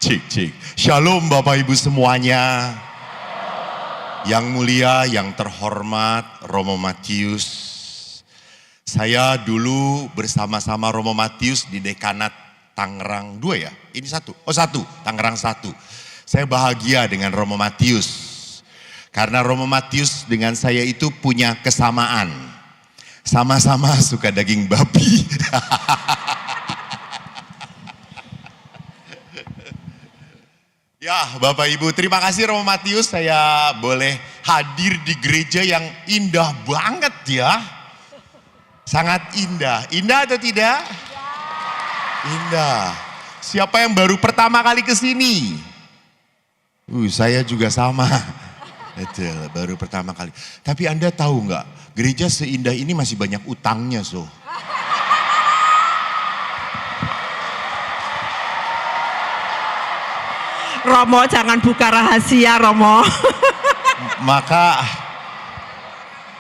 Cik, cik. Shalom Bapak Ibu semuanya. Yang mulia, yang terhormat Romo Matius. Saya dulu bersama-sama Romo Matius di Dekanat Tangerang 2 ya? Ini 1? Oh 1, Tangerang 1. Saya bahagia dengan Romo Matius. Karena Romo Matius dengan saya itu punya kesamaan. Sama-sama suka daging babi. Ya, Bapak Ibu, terima kasih Romo Matius, saya boleh hadir di gereja yang indah banget ya. Sangat indah. Indah atau tidak? Indah. Siapa yang baru pertama kali ke sini? Saya juga sama. Betul, baru pertama kali. Tapi Anda tahu nggak, gereja seindah ini masih banyak utangnya, so. Romo jangan buka rahasia Romo. Maka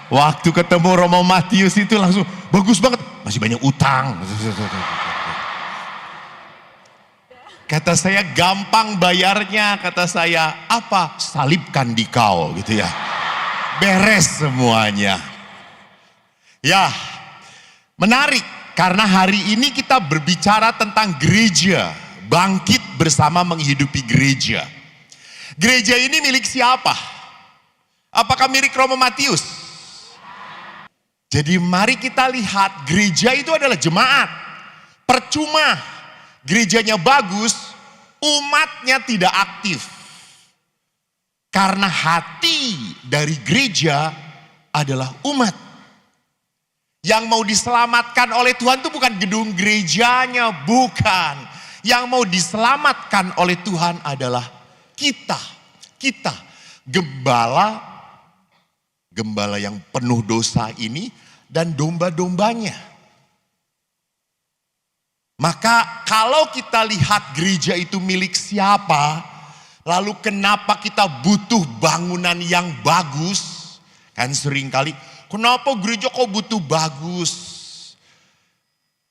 waktu ketemu Romo Matius itu langsung bagus banget. Masih banyak utang. Kata saya gampang bayarnya. Kata saya apa? Salibkan di kau gitu ya. Beres semuanya. Ya menarik. Karena hari ini kita berbicara tentang gereja. Bangkit bersama menghidupi gereja. Gereja ini milik siapa? Apakah milik Romo Matius? Jadi mari kita lihat gereja itu adalah jemaat. Percuma gerejanya bagus, umatnya tidak aktif. Karena hati dari gereja adalah umat. Yang mau diselamatkan oleh Tuhan itu bukan gedung gerejanya, bukan. Yang mau diselamatkan oleh Tuhan adalah kita. Kita, gembala yang penuh dosa ini dan domba-dombanya. Maka kalau kita lihat gereja itu milik siapa, lalu kenapa kita butuh bangunan yang bagus? Kan sering kali, kenapa gereja kok butuh bagus?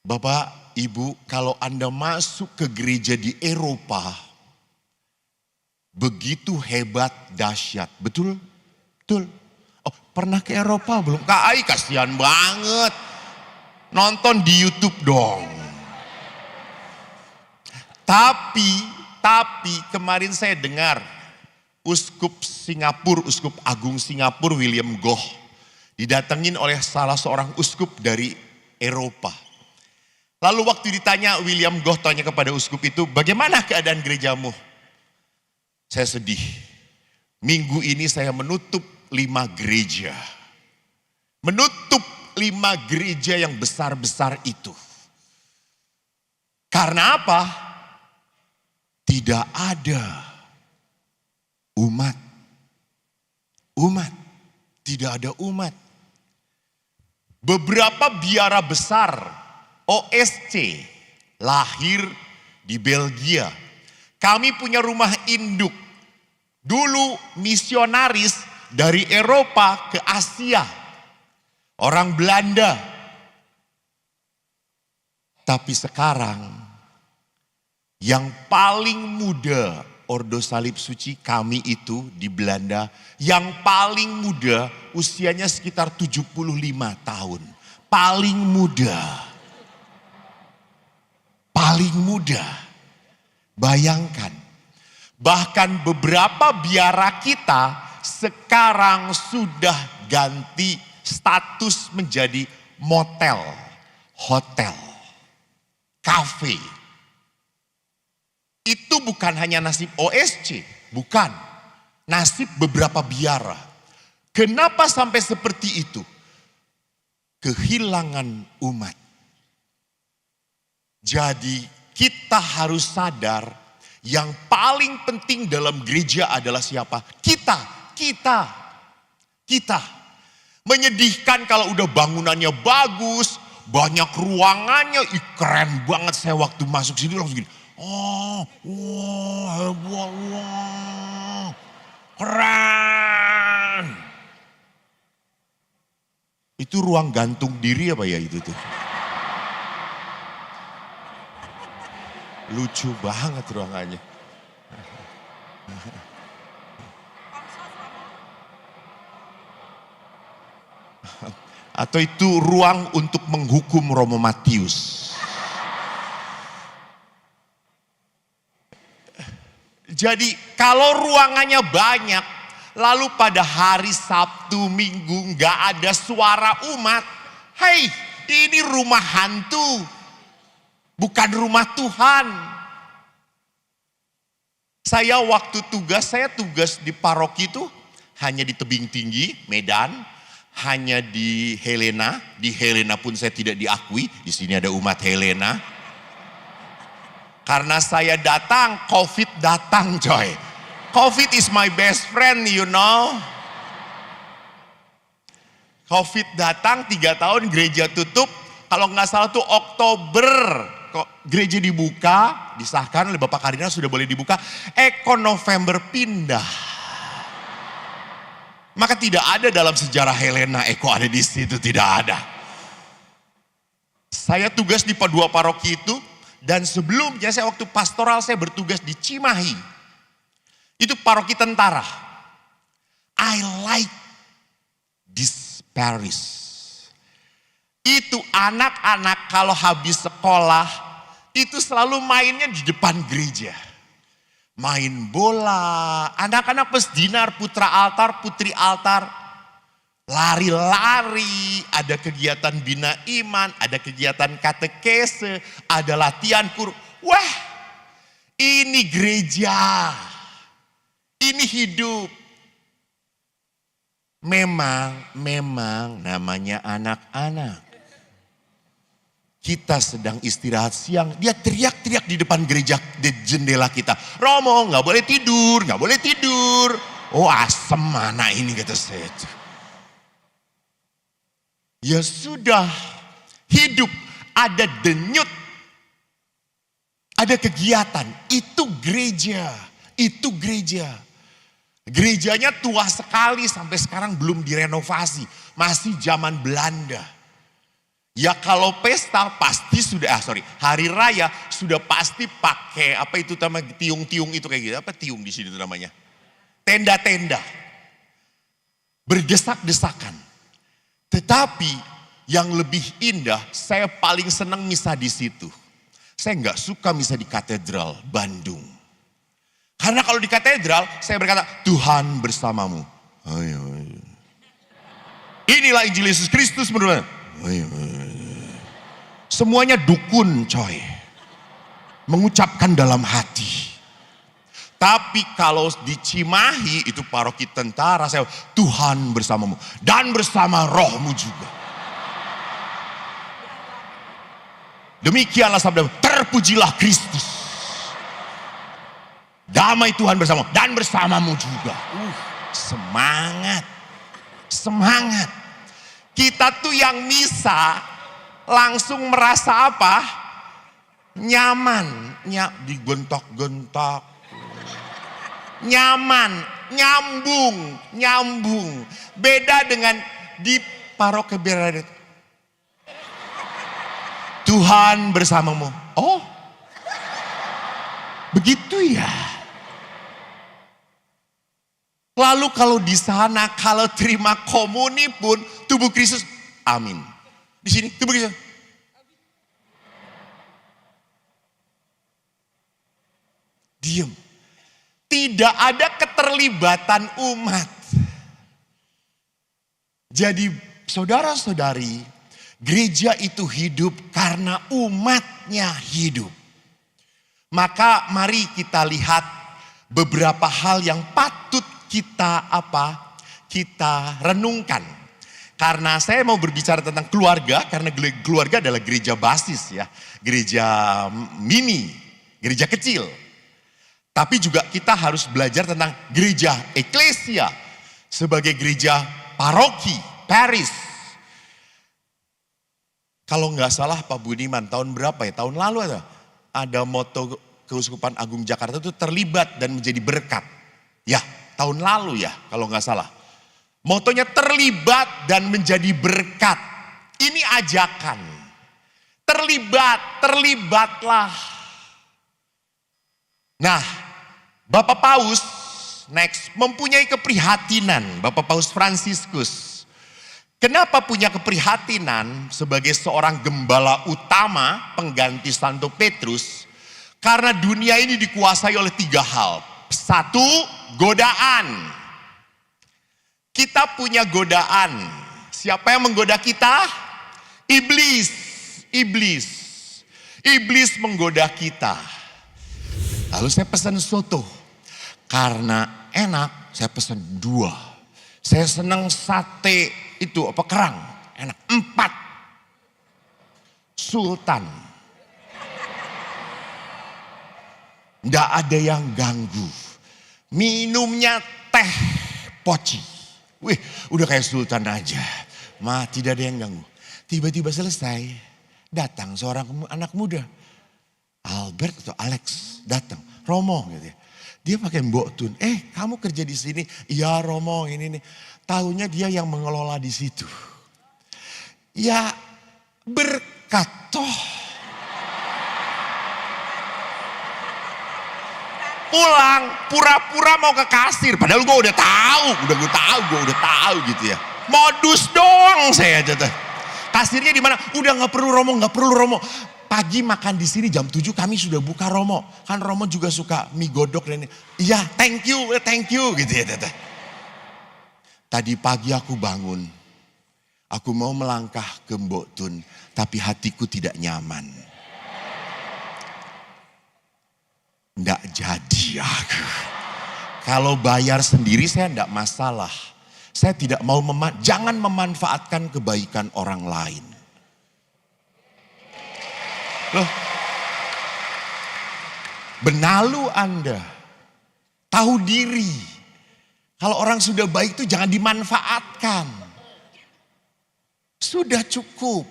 Bapak, Ibu, kalau Anda masuk ke gereja di Eropa, begitu hebat, dahsyat. Betul? Betul. Oh, pernah ke Eropa belum? Kak Ai, kasihan banget. Nonton di YouTube dong. Tapi kemarin saya dengar Uskup Agung Singapura William Goh didatengin oleh salah seorang uskup dari Eropa. Lalu waktu ditanya William Goh tanya kepada uskup itu, bagaimana keadaan gerejamu? Saya sedih. Minggu ini saya menutup 5 gereja. Menutup 5 gereja yang besar-besar itu. Karena apa? Tidak ada umat. Tidak ada umat. Beberapa biara besar OSC lahir di Belgia. Kami punya rumah induk. Dulu misionaris dari Eropa ke Asia. Orang Belanda. Tapi sekarang yang paling muda Ordo Salib Suci kami itu di Belanda. Yang paling muda usianya sekitar 75 tahun. Paling muda. Paling muda. Bayangkan. Bahkan beberapa biara kita sekarang sudah ganti status menjadi motel, hotel, kafe. Itu bukan hanya nasib OSC, bukan. Nasib beberapa biara. Kenapa sampai seperti itu? Kehilangan umat. Jadi kita harus sadar yang paling penting dalam gereja adalah siapa? Kita. Menyedihkan kalau udah bangunannya bagus, banyak ruangannya, keren banget. Saya waktu masuk sini langsung gini, hebat, keren. Itu ruang gantung diri apa ya itu tuh? Lucu banget ruangannya. Atau itu ruang untuk menghukum Romo Matius. Jadi kalau ruangannya banyak, lalu pada hari Sabtu Minggu nggak ada suara umat. Hei, ini rumah hantu, bukan rumah Tuhan. Saya waktu tugas di paroki itu hanya di Tebing Tinggi, Medan. Hanya di Helena pun saya tidak diakui. Di sini ada umat Helena. Karena saya datang, COVID datang coy. COVID is my best friend, you know. COVID datang 3 tahun, gereja tutup. Kalau nggak salah tuh Oktober, kok gereja dibuka, disahkan oleh Bapak Kardinal sudah boleh dibuka. November pindah. Maka tidak ada dalam sejarah Helena Eko ada di situ, tidak ada. Saya tugas di dua paroki itu, dan sebelumnya saya waktu pastoral saya bertugas di Cimahi. Itu paroki tentara. I like this parish. Itu anak-anak kalau habis sekolah, itu selalu mainnya di depan gereja. Main bola, anak-anak pesdinar, putra altar, putri altar, lari-lari, ada kegiatan bina iman, ada kegiatan katekese, ada latihan Wah, ini gereja, ini hidup. Memang namanya anak-anak. Kita sedang istirahat siang, dia teriak-teriak di depan gereja, di jendela kita. Romo, nggak boleh tidur, nggak boleh tidur. Oh asem mana ini kata saya. Ya sudah, hidup ada denyut, ada kegiatan. Itu gereja, itu gereja. Gerejanya tua sekali sampai sekarang belum direnovasi, masih zaman Belanda. Ya kalau pesta pasti sudah, hari raya sudah pasti pakai apa itu namanya tiung-tiung itu kayak gitu. Apa tiung di sini itu namanya? Tenda-tenda. Berdesak-desakan. Tetapi yang lebih indah, saya paling senang misa di situ. Saya nggak suka misa di katedral Bandung. Karena kalau di katedral saya berkata, Tuhan bersamamu. Ayo. Inilah Injil Yesus Kristus menurut saya. Semuanya dukun coy. Mengucapkan dalam hati. Tapi kalau di Cimahi itu paroki tentara, saya Tuhan bersamamu dan bersama rohmu juga. Demikianlah sabda, terpujilah Kristus. Damai Tuhan bersamamu dan bersamamu juga. Semangat. Semangat. Kita tuh yang misa langsung merasa apa? Nyaman. Digentok-gentok. Nyaman. Nyambung. Beda dengan di paroki Bernadette. Tuhan bersamamu. Oh. Begitu ya. Lalu kalau di sana, kalau terima komuni pun tubuh Kristus, amin. Di sini tubuh Kristus. Diam. Tidak ada keterlibatan umat. Jadi saudara-saudari, gereja itu hidup karena umatnya hidup. Maka mari kita lihat beberapa hal yang patut kita renungkan. Karena saya mau berbicara tentang keluarga, karena keluarga adalah gereja basis ya. Gereja mini, gereja kecil. Tapi juga kita harus belajar tentang gereja eklesia sebagai gereja paroki, parish. Kalau nggak salah Pak Budiman, tahun berapa ya? Tahun lalu ada moto Keuskupan Agung Jakarta itu terlibat dan menjadi berkat. Ya, tahun lalu ya kalau nggak salah. Motonya terlibat dan menjadi berkat. Ini ajakan. Terlibatlah. Nah, Bapak Paus, next, mempunyai keprihatinan, Bapak Paus Fransiskus. Kenapa punya keprihatinan sebagai seorang gembala utama pengganti Santo Petrus? Karena dunia ini dikuasai oleh 3 hal. 1, godaan. Kita punya godaan. Siapa yang menggoda kita? Iblis. Iblis. Iblis menggoda kita. Lalu saya pesan soto. Karena enak, saya pesan 2. Saya senang sate itu kerang. Enak. 4. Sultan. Nggak ada yang ganggu. Minumnya teh poci. Wih, udah kayak sultan aja. Tidak ada yang ganggu. Tiba-tiba selesai, datang seorang anak muda. Albert atau Alex datang. Romo gitu ya. Dia pakai mbok tun. Kamu kerja di sini? Iya Romo ini nih. Tahunya dia yang mengelola di situ. Ya berkat toh. Pulang pura-pura mau ke kasir. Padahal gue udah tahu gitu ya. Modus doang saya aja tuh. Kasirnya di mana? Udah nggak perlu Romo. Pagi makan di sini jam 7 kami sudah buka Romo. Kan Romo juga suka mie godok dan ini. Iya, thank you gitu ya teteh. Tadi pagi aku bangun. Aku mau melangkah ke Mbok Tun, tapi hatiku tidak nyaman. Nggak jadi aku. Kalau bayar sendiri saya nggak masalah. Saya tidak mau jangan memanfaatkan kebaikan orang lain. Loh, benalu Anda. Tahu diri. Kalau orang sudah baik itu jangan dimanfaatkan. Sudah cukup.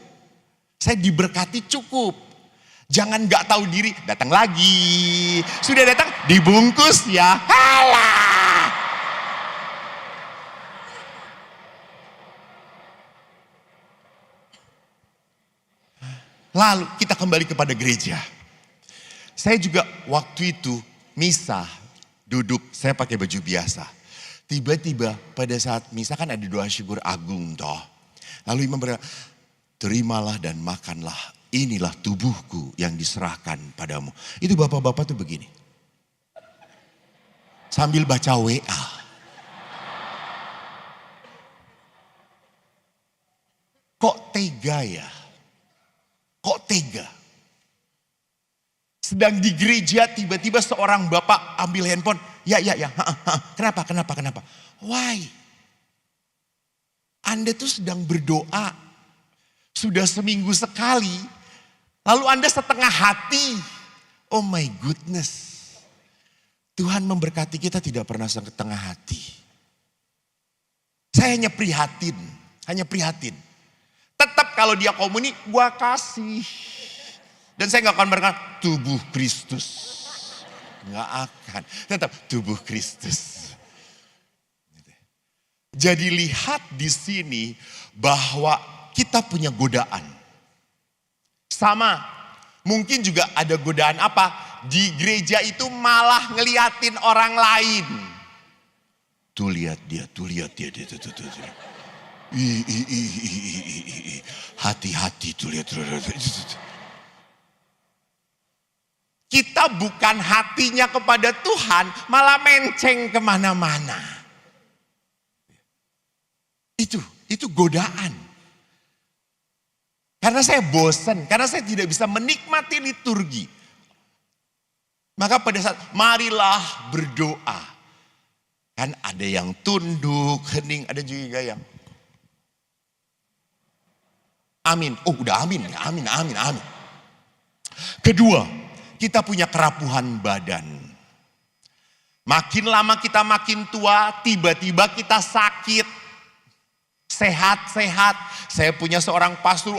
Saya diberkati cukup. Jangan gak tahu diri, datang lagi. Sudah datang, dibungkus ya. Halah. Lalu kita kembali kepada gereja. Saya juga waktu itu misa, duduk, saya pakai baju biasa. Tiba-tiba pada saat misa kan ada doa syukur agung toh. Lalu imam berkata, terimalah dan makanlah. Inilah tubuhku yang diserahkan padamu. Itu bapak-bapak tuh begini. Sambil baca WA. Kok tega ya? Kok tega? Sedang di gereja tiba-tiba seorang bapak ambil handphone. Ya. Kenapa? Why? Anda tuh sedang berdoa. Sudah seminggu sekali. Lalu Anda setengah hati. Oh my goodness. Tuhan memberkati kita tidak pernah setengah hati. Saya hanya prihatin. Tetap kalau dia komuni, gua kasih. Dan saya gak akan berkata, tubuh Kristus. Gak akan. Tetap tubuh Kristus. Jadi lihat di sini bahwa kita punya godaan. Sama, mungkin juga ada godaan apa? Di gereja itu malah ngeliatin orang lain. Tuh lihat dia. Tuh. Hati-hati tuh lihat. Kita bukan hatinya kepada Tuhan, malah menceng kemana-mana. Itu godaan. Karena saya bosan, karena saya tidak bisa menikmati liturgi. Maka pada saat marilah berdoa. Kan ada yang tunduk, hening, ada juga yang amin. Oh udah amin. Kedua, kita punya kerapuhan badan. Makin lama kita makin tua, tiba-tiba kita sakit. Sehat. Saya punya seorang pastor,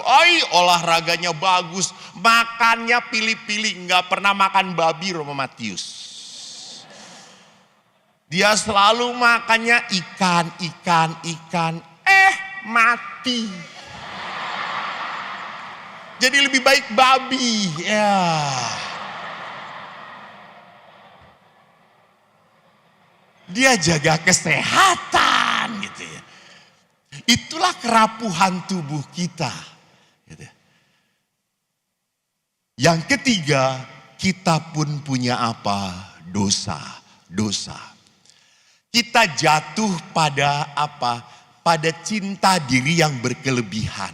olahraganya bagus. Makannya pilih-pilih, gak pernah makan babi Romo Matius. Dia selalu makannya ikan. Mati. Jadi lebih baik babi. Ya. Dia jaga kesehatan gitu ya. Itulah kerapuhan tubuh kita. Gitu. Yang ketiga, kita pun punya apa? Dosa. Kita jatuh pada apa? Pada cinta diri yang berkelebihan.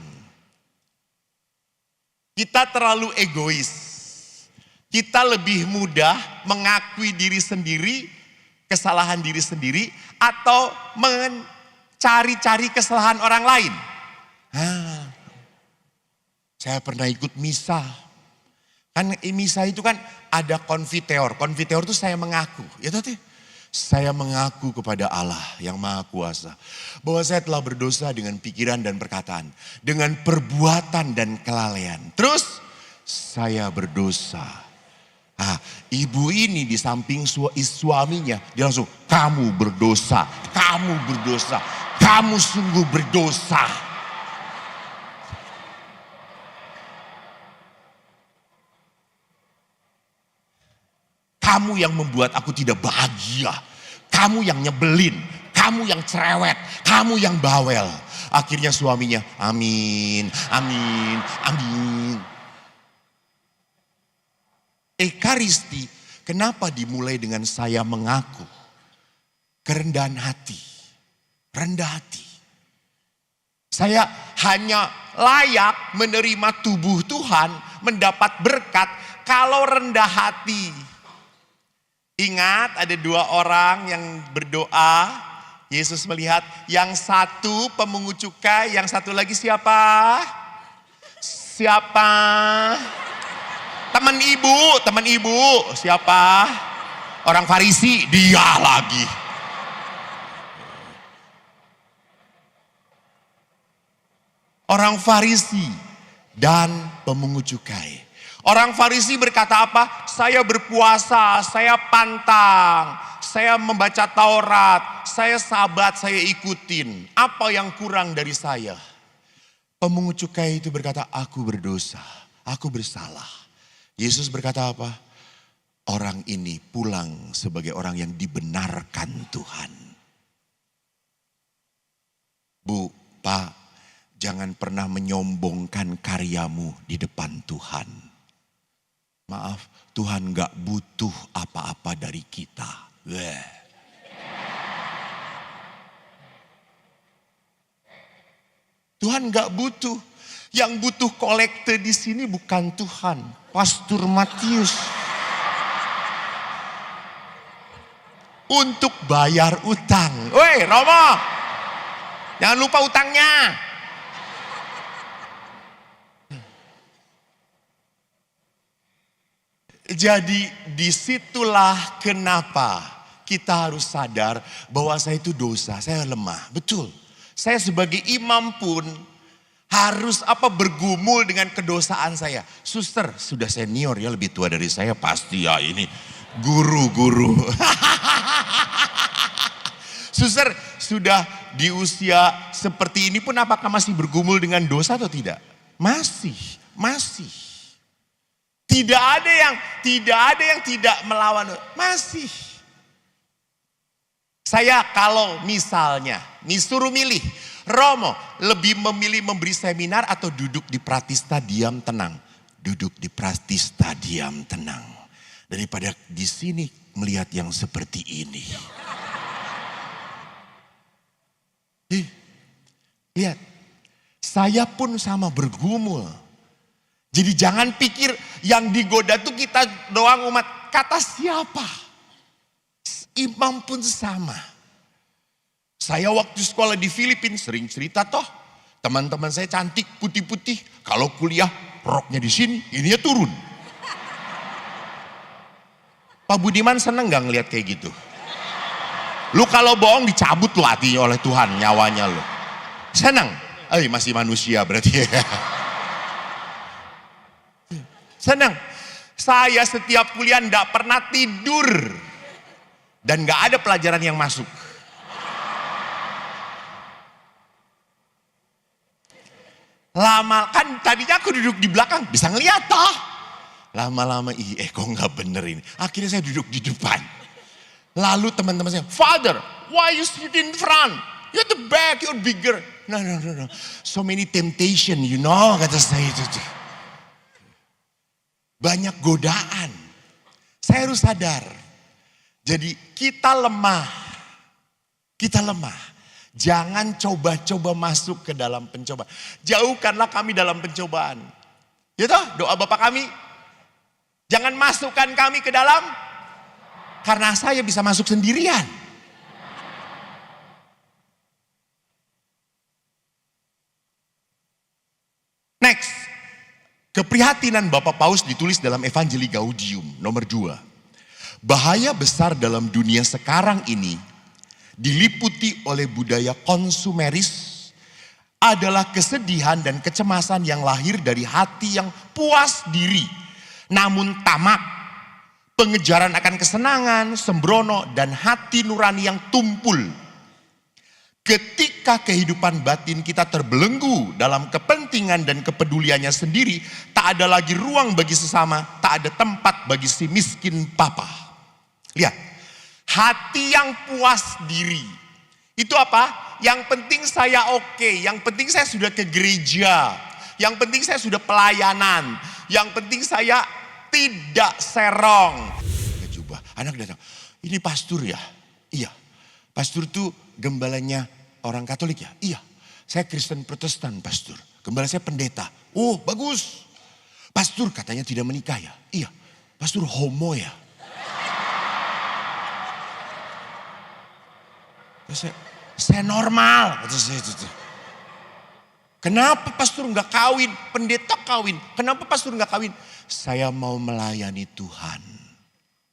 Kita terlalu egois. Kita lebih mudah mengakui diri sendiri, kesalahan diri sendiri, atau mencari-cari kesalahan orang lain. Saya pernah ikut misa. Kan misa itu kan ada konfiteor. Konfiteor itu saya mengaku. Ya tadi, saya mengaku kepada Allah yang Maha Kuasa bahwa saya telah berdosa dengan pikiran dan perkataan, dengan perbuatan dan kelalaian. Terus saya berdosa. Ibu ini di samping suaminya, dia langsung, kamu berdosa, kamu sungguh berdosa. Kamu yang membuat aku tidak bahagia, kamu yang nyebelin, kamu yang cerewet, kamu yang bawel. Akhirnya suaminya, amin. Ekaristi, kenapa dimulai dengan saya mengaku? Kerendahan hati, rendah hati. Saya hanya layak menerima tubuh Tuhan, mendapat berkat kalau rendah hati. Ingat, ada dua orang yang berdoa. Yesus melihat yang satu pemungut cukai, yang satu lagi siapa? Teman ibu, siapa? Orang Farisi, dia lagi. Orang Farisi dan pemungut cukai. Orang Farisi berkata apa? Saya berpuasa, saya pantang, saya membaca Taurat, saya sabat, saya ikutin. Apa yang kurang dari saya? Pemungut cukai itu berkata, aku berdosa, aku bersalah. Yesus berkata apa? Orang ini pulang sebagai orang yang dibenarkan Tuhan. Bu, Pak, jangan pernah menyombongkan karyamu di depan Tuhan. Maaf, Tuhan gak butuh apa-apa dari kita. Tuhan gak butuh. Yang butuh kolekte di sini bukan Tuhan, Pastor Matius. Untuk bayar utang. Woi, Romo, jangan lupa utangnya. Jadi disitulah kenapa kita harus sadar bahwa saya itu dosa, saya lemah. Betul, saya sebagai imam pun harus bergumul dengan kedosaan saya. Suster, sudah senior ya, lebih tua dari saya pasti ya ini. Guru. Suster, sudah di usia seperti ini pun apakah masih bergumul dengan dosa atau tidak? Masih. Tidak ada yang tidak melawan, masih. Saya kalau misalnya disuruh milih, Romo lebih memilih memberi seminar atau duduk di Pratista diam tenang? Duduk di Pratista diam tenang. Daripada di sini melihat yang seperti ini. Lihat, saya pun sama bergumul. Jadi jangan pikir yang digoda tuh kita doang umat. Kata siapa? Imam pun sama. Saya waktu sekolah di Filipina sering cerita toh. Teman-teman saya cantik, putih-putih. Kalau kuliah roknya di sini, ininya turun. Pak Budiman seneng gak ngeliat kayak gitu? Lu kalau bohong dicabut lo hatinya oleh Tuhan, nyawanya lo. Seneng? Masih manusia berarti ya. Senang. Saya setiap kuliah gak pernah tidur. Dan gak ada pelajaran yang masuk. Lama kan tadinya aku duduk di belakang bisa ngeliat toh. Lama-lama kok gak bener ini. Akhirnya saya duduk di depan. Lalu teman-teman saya, Father, why you sit in front? You're the back, you're bigger. No. So many temptation, kata saya itu. Banyak godaan. Saya harus sadar. Jadi kita lemah. Jangan coba-coba masuk ke dalam pencobaan. Jauhkanlah kami dalam pencobaan. Ya toh, doa Bapak kami. Jangan masukkan kami ke dalam. Karena saya bisa masuk sendirian. Next. Keprihatinan Bapak Paus ditulis dalam Evangelii Gaudium nomor 2. Bahaya besar dalam dunia sekarang ini diliputi oleh budaya konsumeris adalah kesedihan dan kecemasan yang lahir dari hati yang puas diri namun tamak, pengejaran akan kesenangan, sembrono dan hati nurani yang tumpul. Ketika kehidupan batin kita terbelenggu dalam kepentingan dan kepeduliannya sendiri, tak ada lagi ruang bagi sesama, tak ada tempat bagi si miskin papa. Lihat, hati yang puas diri. Itu apa? Yang penting saya oke, yang penting saya sudah ke gereja, yang penting saya sudah pelayanan, yang penting saya tidak serong. Coba, anak datang, ini pastor ya? Iya. Pastor itu gembalanya orang Katolik ya? Iya. Saya Kristen Protestan pastor. Gembala saya pendeta. Oh bagus. Pastor katanya tidak menikah ya? Iya. Pastor homo ya? Saya normal. Kata saya itu. Kenapa pastor nggak kawin? Pendeta kawin. Kenapa pastor nggak kawin? Saya mau melayani Tuhan.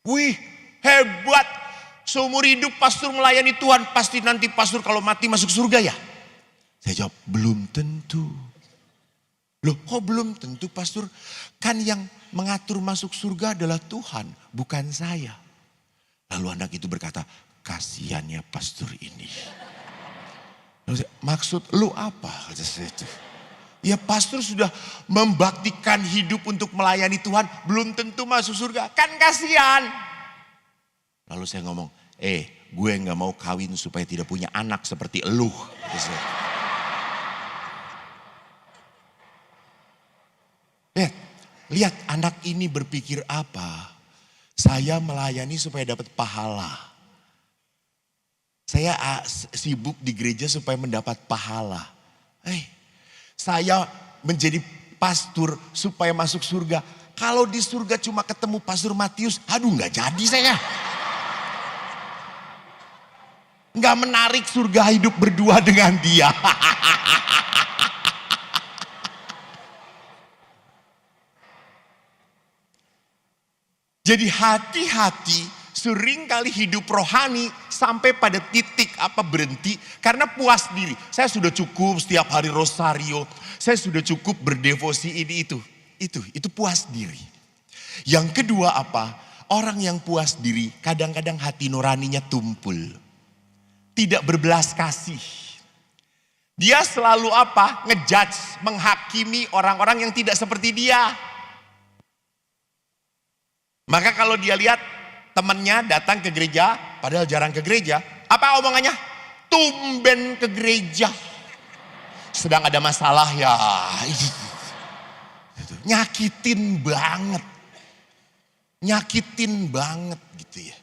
Wih hebat. Seumur hidup pastor melayani Tuhan, pasti nanti pastor kalau mati masuk surga ya? Saya jawab, belum tentu. Loh kok belum tentu pastor? Kan yang mengatur masuk surga adalah Tuhan, bukan saya. Lalu anak itu berkata, kasihannya pastor ini. Lalu saya, maksud lu apa? Kata saya itu. Ya pastor sudah membaktikan hidup untuk melayani Tuhan, belum tentu masuk surga. Kan kasihan. Lalu saya ngomong, gue gak mau kawin supaya tidak punya anak seperti elu. Lihat anak ini berpikir apa. Saya melayani supaya dapat pahala. Saya sibuk di gereja supaya mendapat pahala. Saya menjadi pastor supaya masuk surga. Kalau di surga cuma ketemu Pastor Matius, aduh gak jadi saya. Gak menarik surga hidup berdua dengan dia. Jadi hati-hati seringkali hidup rohani sampai pada titik berhenti karena puas diri. Saya sudah cukup setiap hari rosario. Saya sudah cukup berdevosi ini itu. Itu puas diri. Yang kedua orang yang puas diri kadang-kadang hati nuraninya tumpul. Tidak berbelas kasih. Dia selalu ngejudge, menghakimi orang-orang yang tidak seperti dia. Maka kalau dia lihat temannya datang ke gereja, padahal jarang ke gereja, apa omongannya? Tumben ke gereja. Sedang ada masalah ya. Nyakitin banget gitu ya.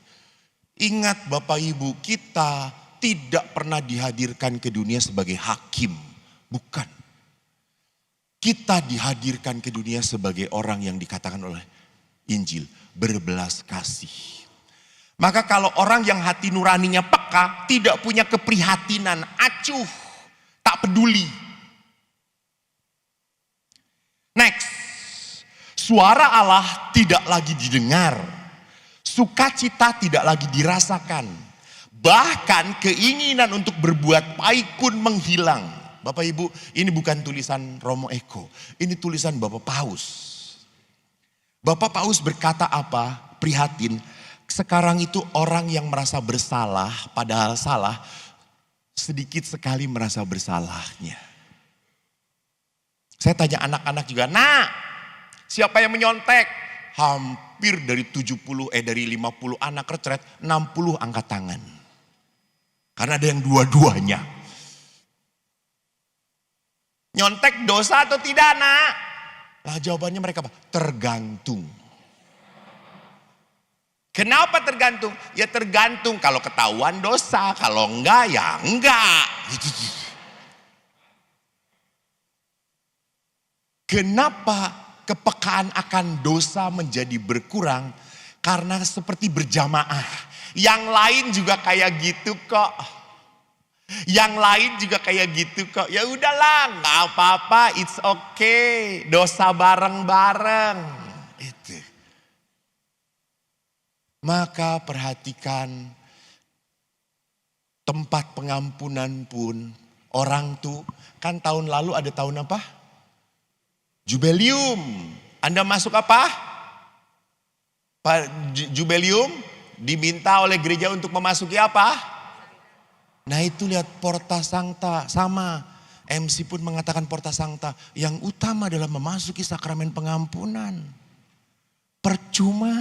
Ingat Bapak Ibu, kita tidak pernah dihadirkan ke dunia sebagai hakim. Bukan. Kita dihadirkan ke dunia sebagai orang yang dikatakan oleh Injil, berbelas kasih. Maka kalau orang yang hati nuraninya peka, tidak punya keprihatinan, acuh, tak peduli. Next. Suara Allah tidak lagi didengar. Sukacita tidak lagi dirasakan. Bahkan keinginan untuk berbuat baik pun menghilang. Bapak Ibu, ini bukan tulisan Romo Eko. Ini tulisan Bapak Paus. Bapak Paus berkata prihatin. Sekarang itu orang yang merasa bersalah, padahal salah, sedikit sekali merasa bersalahnya. Saya tanya anak-anak juga, siapa yang menyontek? hampir dari 50 anak retret, 60 angkat tangan. Karena ada yang dua-duanya. Nyontek dosa atau tidak, Nak? Lah jawabannya mereka apa? Tergantung. Kenapa tergantung? Ya tergantung, kalau ketahuan dosa, kalau enggak ya enggak. Kenapa kepekaan akan dosa menjadi berkurang? Karena seperti berjamaah. Yang lain juga kayak gitu kok. Yang lain juga kayak gitu kok. Ya udahlah, nggak apa-apa, it's okay. Dosa bareng-bareng. Itu. Maka perhatikan, tempat pengampunan pun orang tuh kan tahun lalu ada tahun apa? Jubelium. Anda masuk apa? Jubelium diminta oleh gereja untuk memasuki apa? Nah itu lihat Porta Sancta, sama MC pun mengatakan Porta Sancta, yang utama adalah memasuki sakramen pengampunan. Percuma.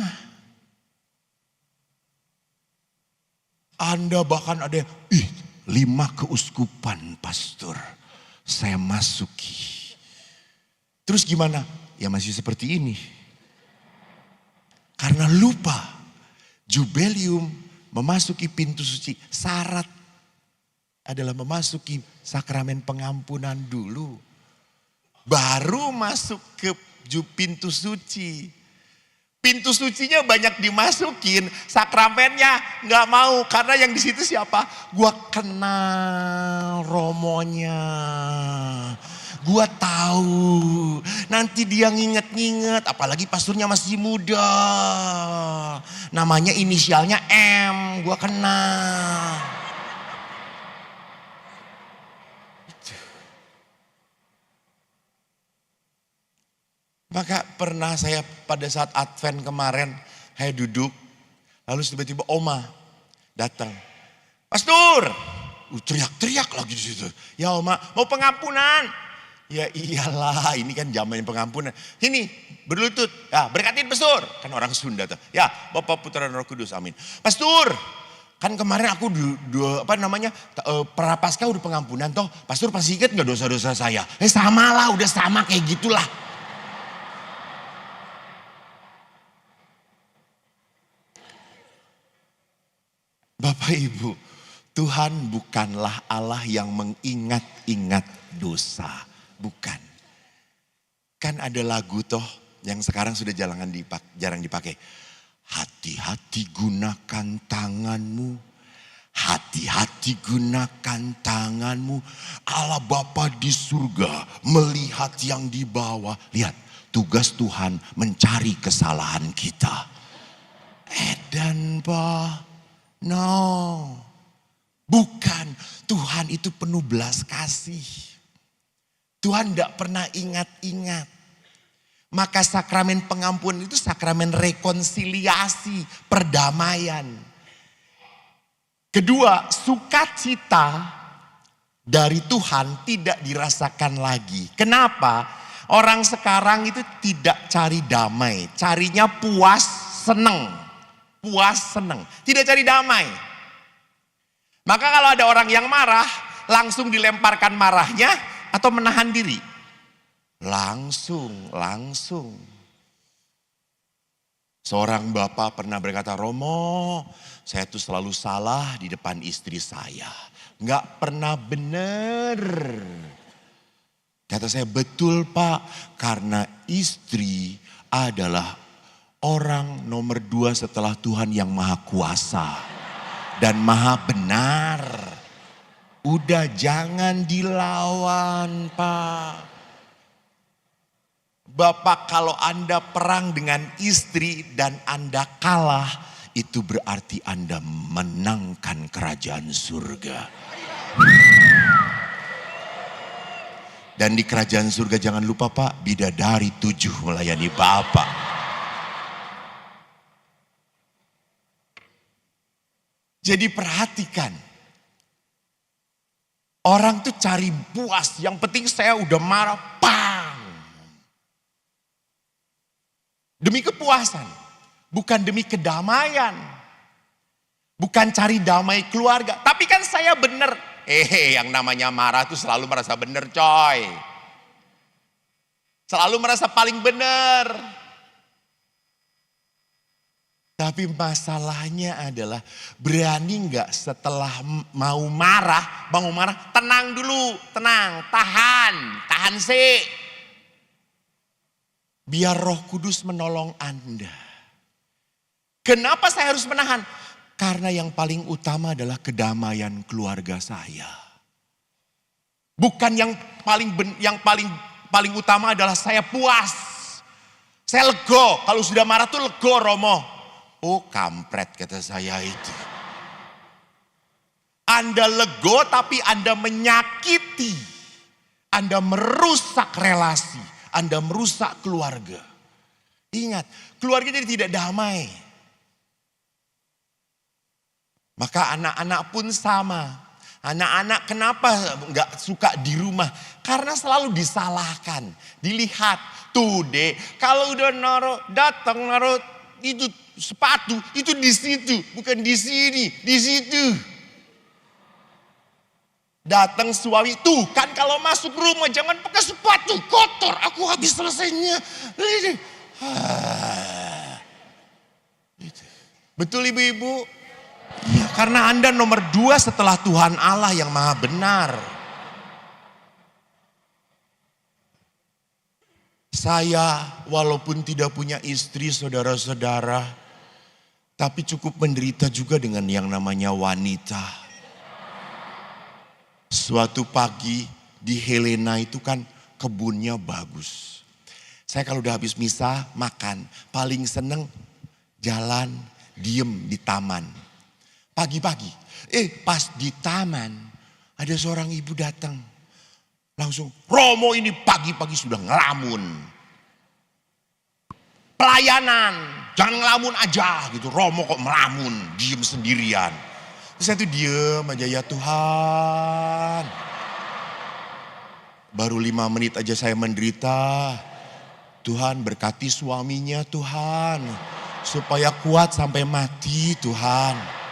Anda bahkan ada 5 keuskupan pastor saya masuki. Terus gimana? Ya masih seperti ini. Karena lupa Jubelium memasuki pintu suci, syarat adalah memasuki sakramen pengampunan dulu. Baru masuk ke pintu suci. Pintu sucinya banyak dimasukin, sakramennya nggak mau. Karena yang di situ siapa? Gua kenal romonya. Gua tahu, nanti dia nginget-nginget, apalagi pasturnya masih muda. Namanya inisialnya M, gua kenal. Maka pernah saya pada saat Advent kemarin, saya duduk, lalu tiba-tiba Oma datang. Pastor, teriak-teriak lagi di situ. Ya Oma, mau pengampunan? Ya iyalah, ini kan zaman pengampunan. Sini, berlutut, ya berkatin pastor. Kan orang Sunda tuh. Ya, Bapak Putra dan Roh Kudus, amin. Pastor, kan kemarin aku prapaskah udah pengampunan toh. Pastor pasti ingat gak dosa-dosa saya? Sama lah, udah sama kayak gitulah. Bapak Ibu, Tuhan bukanlah Allah yang mengingat-ingat dosa. Bukan. Kan ada lagu toh yang sekarang sudah jarang dipakai. Hati-hati gunakan tanganmu. Hati-hati gunakan tanganmu. Allah Bapa di surga melihat yang di bawah. Lihat, tugas Tuhan mencari kesalahan kita. Edan Pak. No, bukan. Tuhan itu penuh belas kasih. Tuhan tidak pernah ingat-ingat. Maka sakramen pengampunan itu sakramen rekonsiliasi, perdamaian. Kedua, sukacita dari Tuhan tidak dirasakan lagi. Kenapa? Orang sekarang itu tidak cari damai, carinya puas, seneng. Puas, senang. Tidak cari damai. Maka kalau ada orang yang marah, langsung dilemparkan marahnya atau menahan diri? Langsung. Seorang bapak pernah berkata, Romo, saya tuh selalu salah di depan istri saya. Nggak pernah benar. Kata saya, betul Pak, karena istri adalah orang nomor 2 setelah Tuhan yang maha kuasa dan maha benar. Udah jangan dilawan Pak. Bapak, kalau Anda perang dengan istri dan Anda kalah, itu berarti Anda menangkan kerajaan surga. Dan di kerajaan surga jangan lupa Pak, bidadari 7 melayani Bapak. Jadi perhatikan, orang tuh cari puas, yang penting saya udah marah, pang. Demi kepuasan. kepuasan, bukan demi kedamaian, bukan cari damai keluarga. Tapi kan saya benar. Yang namanya marah tuh selalu merasa benar, coy. Selalu merasa paling benar. Tapi masalahnya adalah berani nggak setelah mau marah, tenang dulu, tenang, tahan sih. Biar Roh Kudus menolong Anda. Kenapa saya harus menahan? Karena yang paling utama adalah kedamaian keluarga saya. Bukan yang paling utama adalah saya puas. Saya lego, kalau sudah marah tuh lego, Romo. Oh kampret kata saya itu. Anda lego tapi Anda menyakiti. Anda merusak relasi. Anda merusak keluarga. Ingat, keluarga jadi tidak damai. Maka anak-anak pun sama. Anak-anak kenapa nggak suka di rumah? Karena selalu disalahkan. Dilihat, tuh deh kalau udah datang naruh itu sepatu, itu di situ, bukan di sini, di situ. Datang suami, tuh kan kalau masuk rumah jangan pakai sepatu, kotor, aku habis selesainya. Betul ibu-ibu? Ya, karena Anda nomor 2 setelah Tuhan Allah yang maha benar. Saya walaupun tidak punya istri saudara-saudara, tapi cukup menderita juga dengan yang namanya wanita. Suatu pagi di Helena itu kan kebunnya bagus. Saya kalau udah habis misa makan, paling seneng jalan diem di taman. Pagi-pagi, pas di taman ada seorang ibu datang. Langsung, Romo ini pagi-pagi sudah ngelamun. Pelayanan, jangan ngelamun aja gitu. Romo kok melamun, diem sendirian. Terus saya tuh diem aja, ya Tuhan. Baru 5 menit aja saya menderita. Tuhan berkati suaminya Tuhan. Supaya kuat sampai mati Tuhan.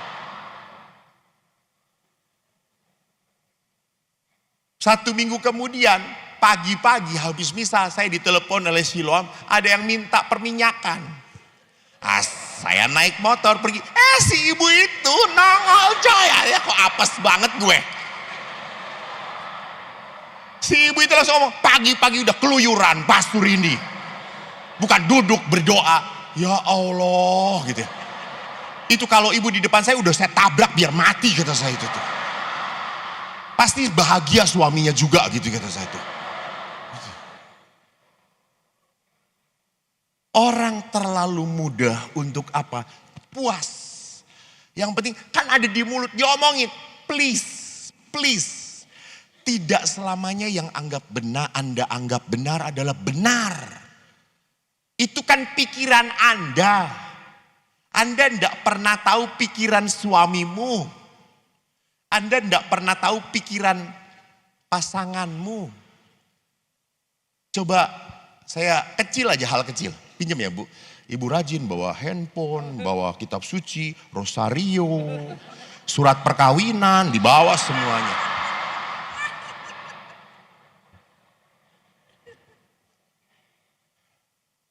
1 minggu kemudian, pagi-pagi habis misa, saya ditelepon oleh Siloam, ada yang minta perminyakan. Saya naik motor pergi, si ibu itu nongol coy, ya kok apes banget gue. Si ibu itu langsung ngomong, pagi-pagi udah keluyuran pastor ini. Bukan duduk berdoa, ya Allah gitu. Itu kalau ibu di depan saya udah saya tabrak biar mati kata saya itu tuh. Pasti bahagia suaminya juga gitu kata saya tuh. Orang terlalu mudah untuk apa? Puas. Yang penting kan ada di mulut diomongin. Please. Tidak selamanya yang Anda anggap benar adalah benar. Itu kan pikiran Anda. Anda tidak pernah tahu pikiran suamimu. Anda tidak pernah tahu pikiran pasanganmu. Coba saya hal kecil. Pinjam ya Bu. Ibu rajin bawa handphone, bawa kitab suci, rosario, surat perkawinan, dibawa semuanya.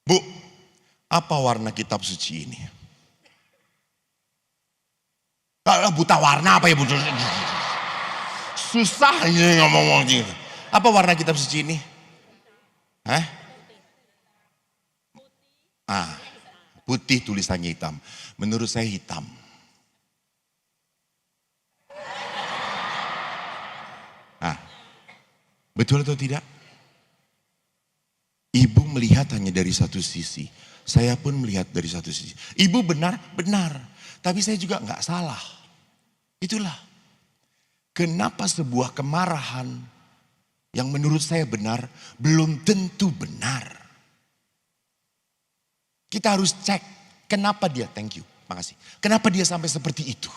Bu, apa warna kitab suci ini? Kalau buta warna apa ya Bu? Susah ini ngomong gitu. Apa warna kitab suci ini? Putih tulisannya hitam. Menurut saya hitam. Betul atau tidak? Ibu melihat hanya dari satu sisi. Saya pun melihat dari satu sisi. Ibu benar. Tapi saya juga nggak salah. Itulah. Kenapa sebuah kemarahan yang menurut saya benar, belum tentu benar. Kita harus cek kenapa dia, thank you, makasih. Kenapa dia sampai seperti itu.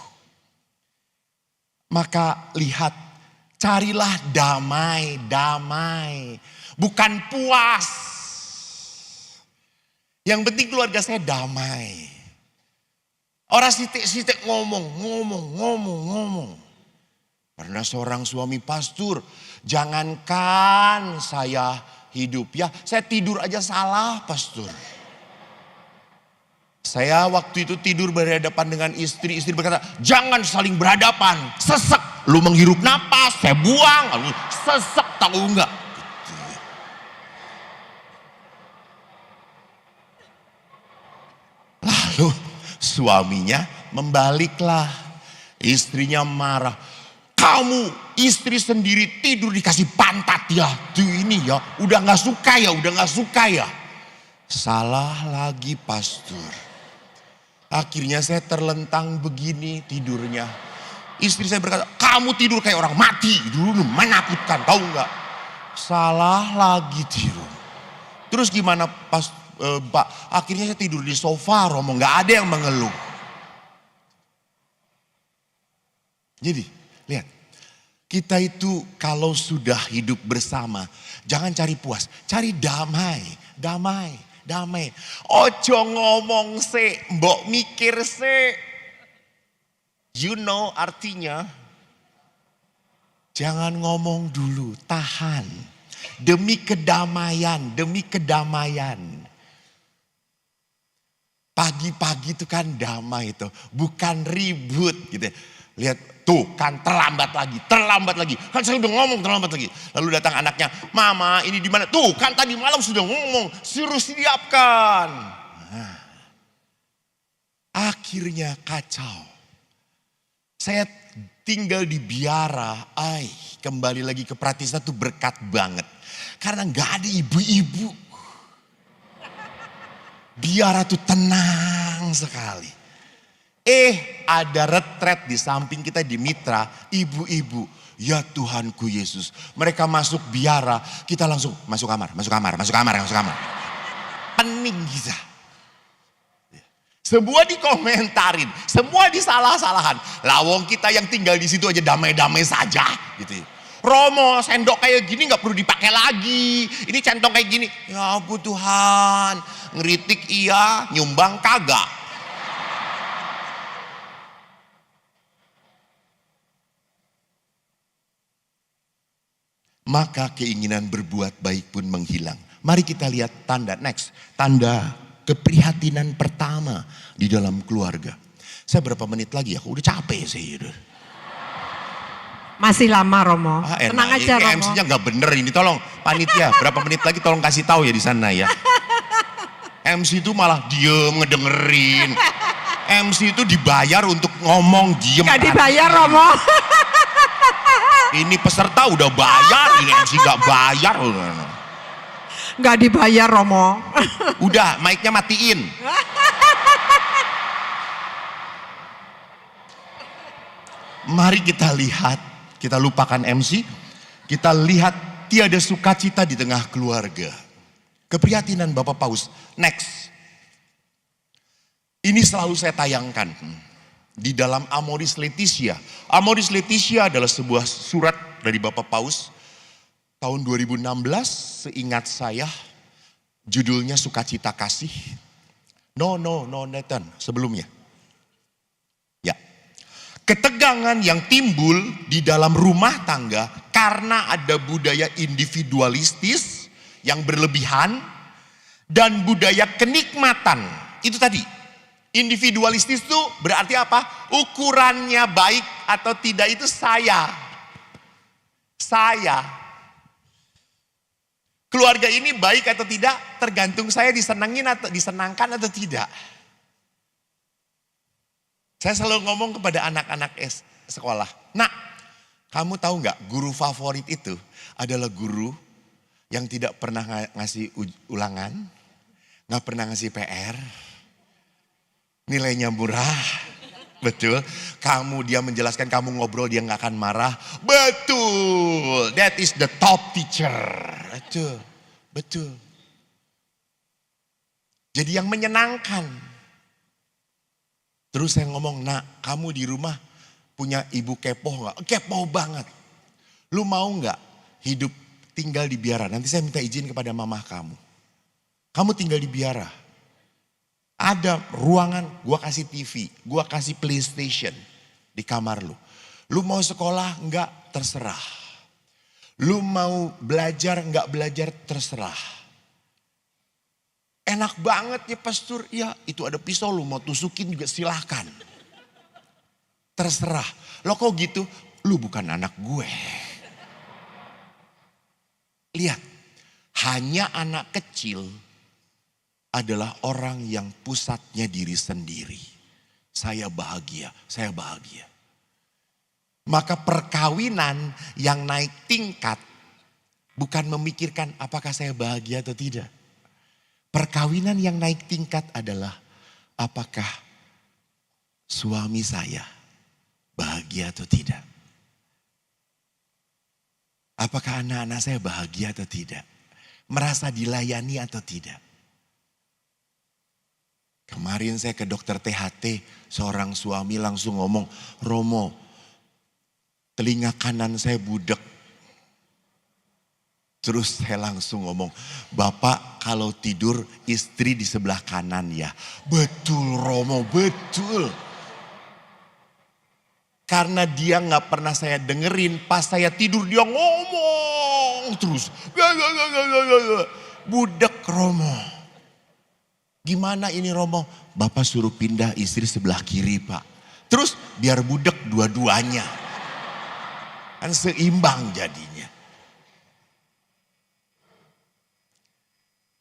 Maka lihat, carilah damai. Bukan puas. Yang penting keluarga saya damai. Orang sitik-sitik ngomong. Karena seorang suami pastor, jangankan saya hidup ya, saya tidur aja salah pastor. Saya waktu itu tidur berhadapan dengan istri berkata, jangan saling berhadapan, sesek. Lu menghirup napas, saya buang, lu sesek, tahu enggak? Lalu suaminya membaliklah, istrinya marah. Kamu istri sendiri tidur dikasih pantat ya, tuh ini ya, udah nggak suka ya. Salah lagi pastor. Akhirnya saya terlentang begini tidurnya. Istri saya berkata, kamu tidur kayak orang mati, dulu menakutkan, tahu nggak? Salah lagi tidur. Terus gimana Pak? Akhirnya saya tidur di sofa, Romo, nggak ada yang mengeluh. Jadi lihat, kita itu kalau sudah hidup bersama, jangan cari puas, cari damai. Ojo ngomong se, mbok mikir se. You know artinya. Jangan ngomong dulu, tahan. Demi kedamaian. Pagi-pagi itu kan damai itu, bukan ribut gitu. Lihat tuh kan terlambat lagi. Kan saya udah ngomong terlambat lagi. Lalu datang anaknya, mama ini di mana? Tuh kan tadi malam sudah ngomong, suruh siapkan. Nah, akhirnya kacau. Saya tinggal di biara, kembali lagi ke Pratista tuh berkat banget. Karena gak ada ibu-ibu. Biara tuh tenang sekali. Ada retret di samping kita di Mitra, ibu-ibu. Ya Tuhanku Yesus. Mereka masuk biara, kita langsung masuk kamar. Pening kita. Semua dikomentarin, semua disalah-salahan. Lawong kita yang tinggal di situ aja damai-damai saja gitu. Romo, sendok kayak gini gak perlu dipakai lagi. Ini centong kayak gini. Ya ampun Tuhan, ngeritik iya, nyumbang kagak. Maka keinginan berbuat baik pun menghilang. Mari kita lihat tanda next. Tanda keprihatinan pertama di dalam keluarga. Saya berapa menit lagi ya? Aku udah capek sih. Masih lama Romo. Tenang aja Romo. MC-nya gak bener ini. Tolong panitia berapa menit lagi tolong kasih tahu ya di sana ya. MC itu malah diem ngedengerin. MC itu dibayar untuk ngomong diem. Gak dibayar Romo. Ini peserta udah bayar, ini MC gak bayar. Gak dibayar Romo. Udah, mic-nya matiin. Mari kita lihat, kita lupakan MC. Kita lihat tiada sukacita di tengah keluarga. Keprihatinan Bapak Paus. Next. Ini selalu saya tayangkan. Di dalam Amoris Laetitia. Amoris Laetitia adalah sebuah surat dari Bapak Paus. Tahun 2016 seingat saya. Judulnya Sukacita Kasih. No Nathan sebelumnya. Ya. Ketegangan yang timbul di dalam rumah tangga. Karena ada budaya individualistis yang berlebihan. Dan budaya kenikmatan. Itu tadi. Individualistis itu berarti apa? Ukurannya baik atau tidak itu saya. Keluarga ini baik atau tidak tergantung saya disenangkan atau tidak. Saya selalu ngomong kepada anak-anak sekolah. Nah, kamu tahu nggak guru favorit itu adalah guru yang tidak pernah ngasih ulangan, nggak pernah ngasih PR. Nilainya murah, betul. Dia menjelaskan, kamu ngobrol dia nggak akan marah. Betul, that is the top teacher. Betul. Jadi yang menyenangkan. Terus saya ngomong, nak kamu di rumah punya ibu kepo nggak? Kepo banget. Lu mau nggak hidup tinggal di biara? Nanti saya minta izin kepada mamah kamu. Kamu tinggal di biara. Ada ruangan, gua kasih TV, gua kasih PlayStation di kamar lu. Lu mau sekolah enggak, terserah. Lu mau belajar enggak belajar, terserah. Enak banget ya pastor, ya itu ada pisau lu mau tusukin juga silahkan. Terserah. Lo kok gitu, lu bukan anak gue. Lihat, hanya anak kecil adalah orang yang pusatnya diri sendiri. Saya bahagia, saya bahagia. Maka perkawinan yang naik tingkat bukan memikirkan apakah saya bahagia atau tidak. Perkawinan yang naik tingkat adalah apakah suami saya bahagia atau tidak. Apakah anak-anak saya bahagia atau tidak. Merasa dilayani atau tidak. Kemarin saya ke dokter THT, seorang suami langsung ngomong, Romo, telinga kanan saya budek. Terus saya langsung ngomong, Bapak kalau tidur istri di sebelah kanan ya. Betul Romo, betul. Karena dia gak pernah saya dengerin, pas saya tidur dia ngomong terus. Budek Romo. Gimana ini Romo? Bapak suruh pindah istri sebelah kiri Pak. Terus biar budek dua-duanya. Kan seimbang jadinya.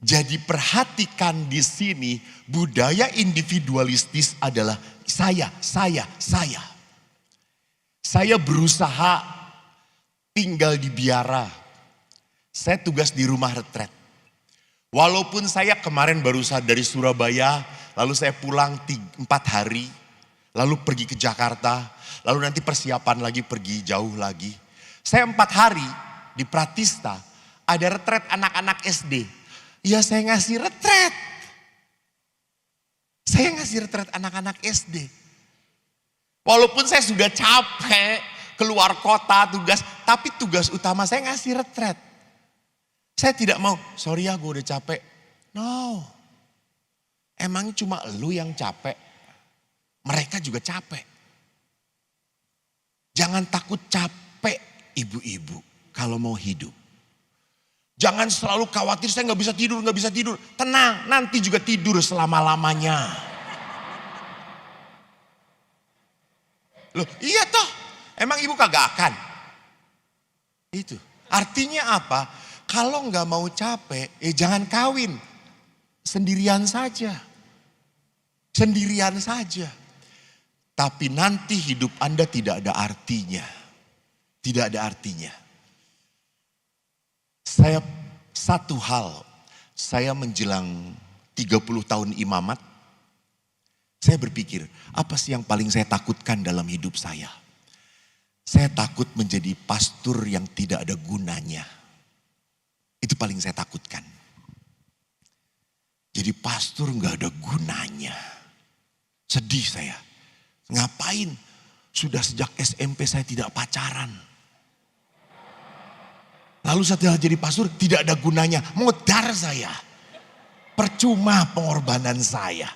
Jadi perhatikan di sini budaya individualistis adalah saya. Saya berusaha tinggal di biara. Saya tugas di rumah retret. Walaupun saya kemarin baru dari Surabaya, lalu saya pulang 4 hari, lalu pergi ke Jakarta, lalu nanti persiapan lagi pergi jauh lagi. Saya 4 hari di Pratista, ada retret anak-anak SD. Ya saya ngasih retret. Saya ngasih retret anak-anak SD. Walaupun saya sudah capek, keluar kota tugas, tapi tugas utama saya ngasih retret. Saya tidak mau, sorry ya gue udah capek. No, emang cuma lu yang capek. Mereka juga capek. Jangan takut capek ibu-ibu kalau mau hidup. Jangan selalu khawatir saya gak bisa tidur. Tenang, nanti juga tidur selama-lamanya. Loh iya toh, emang ibu kagak akan? Itu, artinya apa? Kalau nggak mau capek, jangan kawin. Sendirian saja. Sendirian saja. Tapi nanti hidup Anda tidak ada artinya. Tidak ada artinya. Satu hal, saya menjelang 30 tahun imamat, saya berpikir, apa sih yang paling saya takutkan dalam hidup saya? Saya takut menjadi pastor yang tidak ada gunanya. Itu paling saya takutkan. Jadi pastor gak ada gunanya. Sedih saya. Ngapain? Sudah sejak SMP saya tidak pacaran. Lalu setelah jadi pastor tidak ada gunanya. Modar saya. Percuma pengorbanan saya.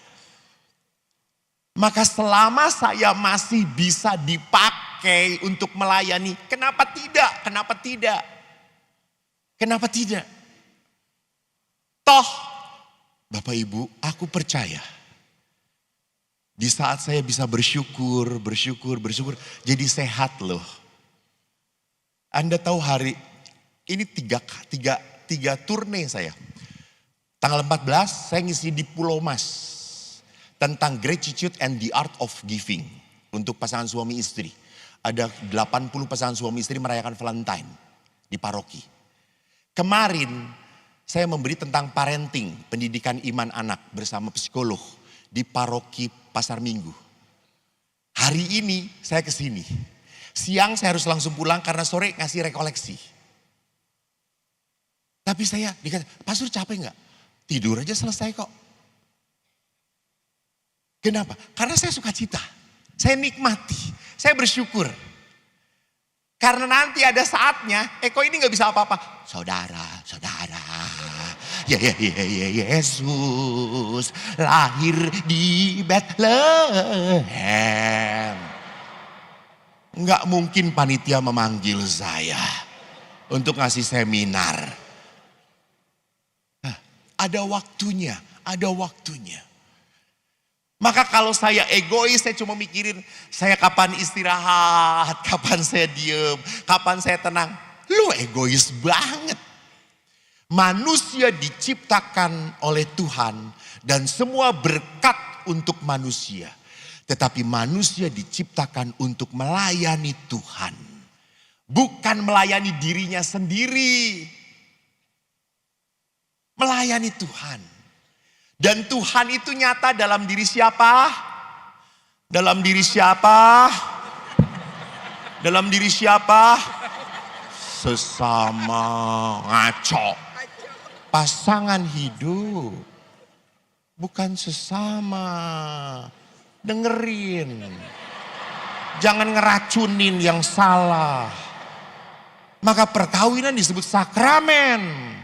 Maka selama saya masih bisa dipakai untuk melayani. Kenapa tidak? Kenapa tidak? Kenapa tidak? Toh, Bapak Ibu, aku percaya. Di saat saya bisa bersyukur, jadi sehat loh. Anda tahu ini tiga turne saya. Tanggal 14 saya ngisi di Pulau Mas. Tentang gratitude and the art of giving. Untuk pasangan suami istri. Ada 80 pasangan suami istri merayakan Valentine di paroki. Kemarin saya memberi tentang parenting, pendidikan iman anak bersama psikolog di paroki Pasar Minggu. Hari ini saya ke sini. Siang saya harus langsung pulang karena sore ngasih rekoleksi. Tapi saya dikata, pastor capek gak? Tidur aja selesai kok. Kenapa? Karena saya suka cita. Saya nikmati, saya bersyukur. Karena nanti ada saatnya, Eko ini gak bisa apa-apa. Saudara, Yesus lahir di Bethlehem. Nggak mungkin panitia memanggil saya untuk ngasih seminar. Ada waktunya, ada waktunya. Maka kalau saya egois, saya cuma mikirin saya kapan istirahat, kapan saya diem, kapan saya tenang. Lu egois banget. Manusia diciptakan oleh Tuhan dan semua berkat untuk manusia. Tetapi manusia diciptakan untuk melayani Tuhan. Bukan melayani dirinya sendiri. Melayani Tuhan. Dan Tuhan itu nyata dalam diri siapa? Dalam diri siapa? Dalam diri siapa? Sesama ngaco. Pasangan hidup. Bukan sesama. Dengerin. Jangan ngeracunin yang salah. Maka perkawinan disebut sakramen.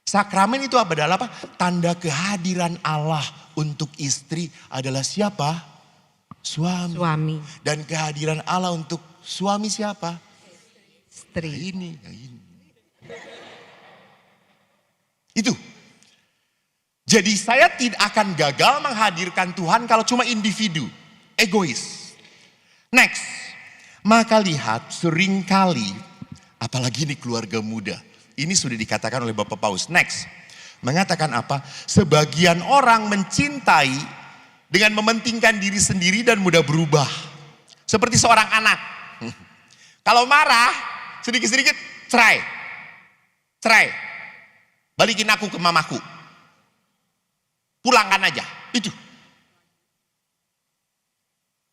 Sakramen itu adalah apa? Tanda kehadiran Allah untuk istri adalah siapa? Suami. Dan kehadiran Allah untuk suami siapa? Istri. Ini. Itu. Jadi saya tidak akan gagal menghadirkan Tuhan kalau cuma individu. Egois. Next. Maka lihat seringkali, apalagi ini keluarga muda. Ini sudah dikatakan oleh Bapak Paus. Next. Mengatakan apa? Sebagian orang mencintai dengan mementingkan diri sendiri dan mudah berubah. Seperti seorang anak. Kalau marah, sedikit-sedikit cerai. Cerai. Balikin aku ke mamaku. Pulangkan aja. Itu.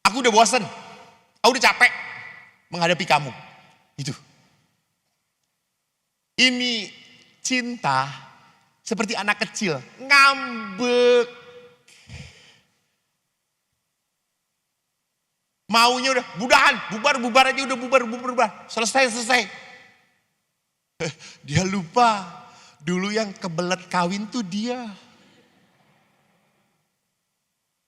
Aku udah bosan. Aku udah capek menghadapi kamu. Itu. Ini cinta seperti anak kecil, ngambek. Maunya udah, bubar aja udah bubar. Selesai. Dia lupa, dulu yang kebelet kawin tuh dia.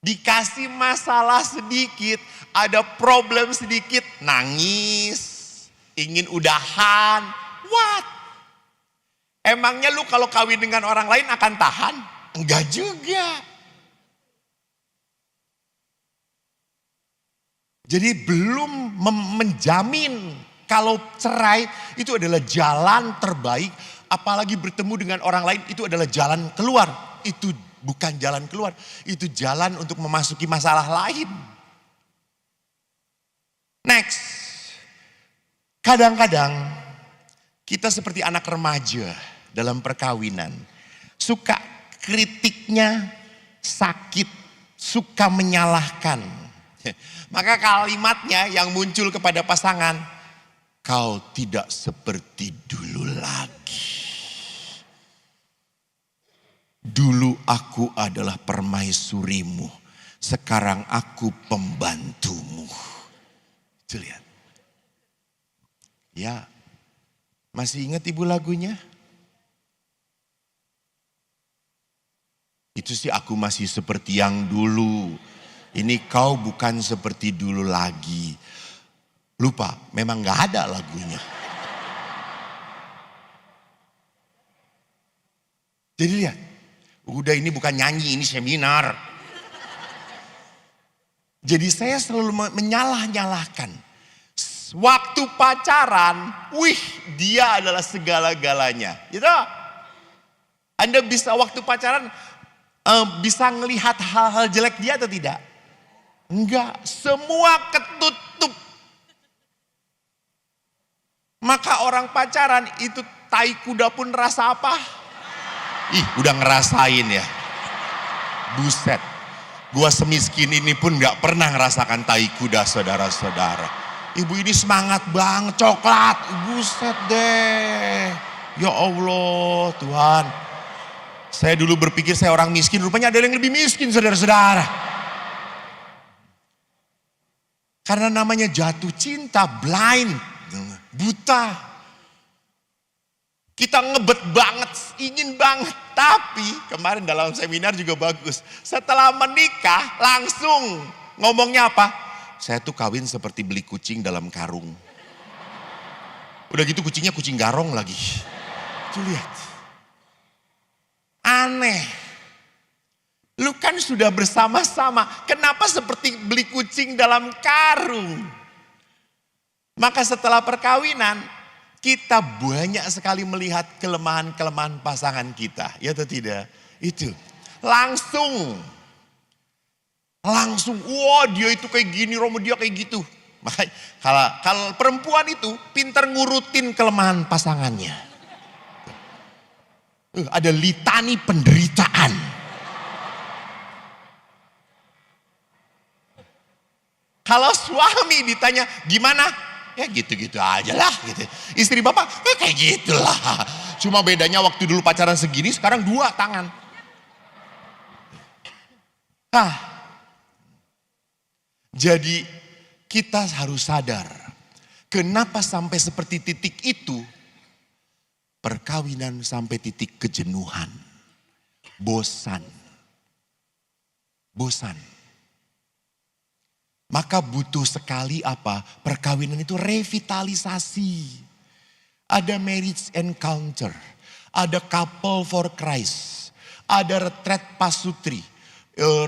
Dikasih masalah sedikit, ada problem sedikit, nangis, ingin udahan. What? Emangnya lu kalau kawin dengan orang lain akan tahan? Enggak juga. Jadi belum menjamin kalau cerai itu adalah jalan terbaik. Apalagi bertemu dengan orang lain itu adalah jalan keluar. Itu bukan jalan keluar. Itu jalan untuk memasuki masalah lain. Next. Kadang-kadang kita seperti anak remaja dalam perkawinan. Suka kritiknya sakit, suka menyalahkan. Maka kalimatnya yang muncul kepada pasangan, kau tidak seperti dulu lagi. Dulu aku adalah permaisurimu, sekarang aku pembantumu. Itu lihat. Ya, masih ingat ibu lagunya? Itu sih aku masih seperti yang dulu. Ini kau bukan seperti dulu lagi. Lupa, memang gak ada lagunya. Jadi lihat, udah ini bukan nyanyi, ini seminar. Jadi saya selalu menyalah-nyalahkan. Waktu pacaran, dia adalah segala-galanya. Gitu. Anda bisa waktu pacaran bisa ngelihat hal-hal jelek dia atau tidak? Enggak, semua ketutup. Maka orang pacaran itu tai kuda pun rasa apa? Ih, udah ngerasain ya. Buset. Gua semiskin ini pun gak pernah ngerasakan tai kuda, saudara-saudara. Ibu ini semangat banget, coklat. Buset deh. Ya Allah, Tuhan. Saya dulu berpikir saya orang miskin, rupanya ada yang lebih miskin, saudara-saudara. Karena namanya jatuh cinta, blind, buta. Kita ngebet banget, ingin banget. Tapi kemarin dalam seminar juga bagus. Setelah menikah langsung ngomongnya apa? Saya tuh kawin seperti beli kucing dalam karung. Udah gitu kucingnya kucing garong lagi. Tuh lihat. Aneh. Lu kan sudah bersama-sama. Kenapa seperti beli kucing dalam karung? Maka setelah perkawinan, kita banyak sekali melihat kelemahan-kelemahan pasangan kita. Ya atau tidak? Itu. Langsung. Wah dia itu kayak gini, Romo dia kayak gitu. Makanya kalau perempuan itu pintar ngurutin kelemahan pasangannya. Ada litani penderitaan. Kalau suami ditanya gimana? Ya gitu-gitu aja lah gitu. Istri bapak kayak gitulah. Cuma bedanya waktu dulu pacaran segini sekarang 2 tangan. Jadi kita harus sadar. Kenapa sampai seperti titik itu. Perkawinan sampai titik kejenuhan. Bosan. Maka butuh sekali apa? Perkawinan itu revitalisasi. Ada marriage encounter. Ada couple for Christ. Ada retret pasutri.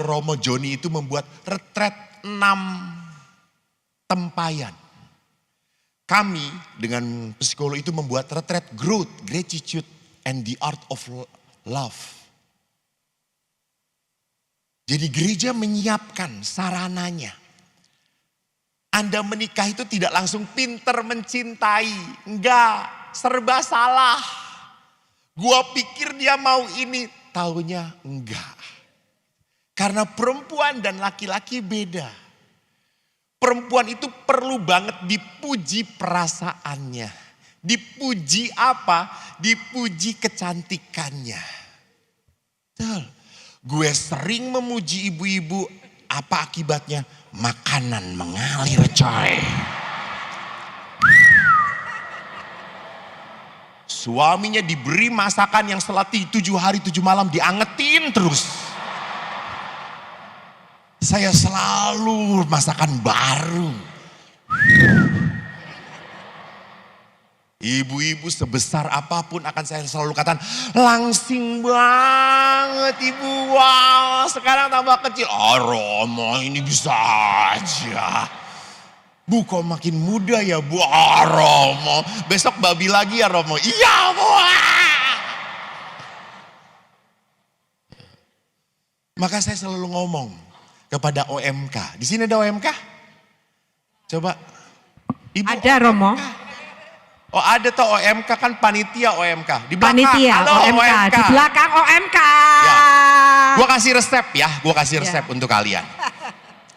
Romo Joni itu membuat retret 6 tempayan. Kami dengan psikolog itu membuat retret growth, gratitude, and the art of love. Jadi gereja menyiapkan sarananya. Anda menikah itu tidak langsung pinter mencintai. Enggak, serba salah. Gua pikir dia mau ini, taunya enggak. Karena perempuan dan laki-laki beda. Perempuan itu perlu banget dipuji perasaannya. Dipuji apa? Dipuji kecantikannya. Betul. Gue sering memuji ibu-ibu, apa akibatnya? Makanan mengalir coy. Suaminya diberi masakan yang selatih 7 hari 7 malam diangetin terus. Saya selalu masakan baru. Ibu-ibu sebesar apapun akan saya selalu katakan, langsing banget ibu, wow sekarang tambah kecil. Romo ini bisa aja. Bu kok makin muda ya bu, Romo. Besok babi lagi ya Romo. Iya bu. Maka saya selalu ngomong kepada OMK. Di sini ada OMK? Coba. Ibu ada Romo. Oh ada tuh OMK kan panitia OMK. Di belakang. Panitia halo OMK. Di belakang OMK. Ya. Gua kasih resep ya, gua kasih resep untuk kalian.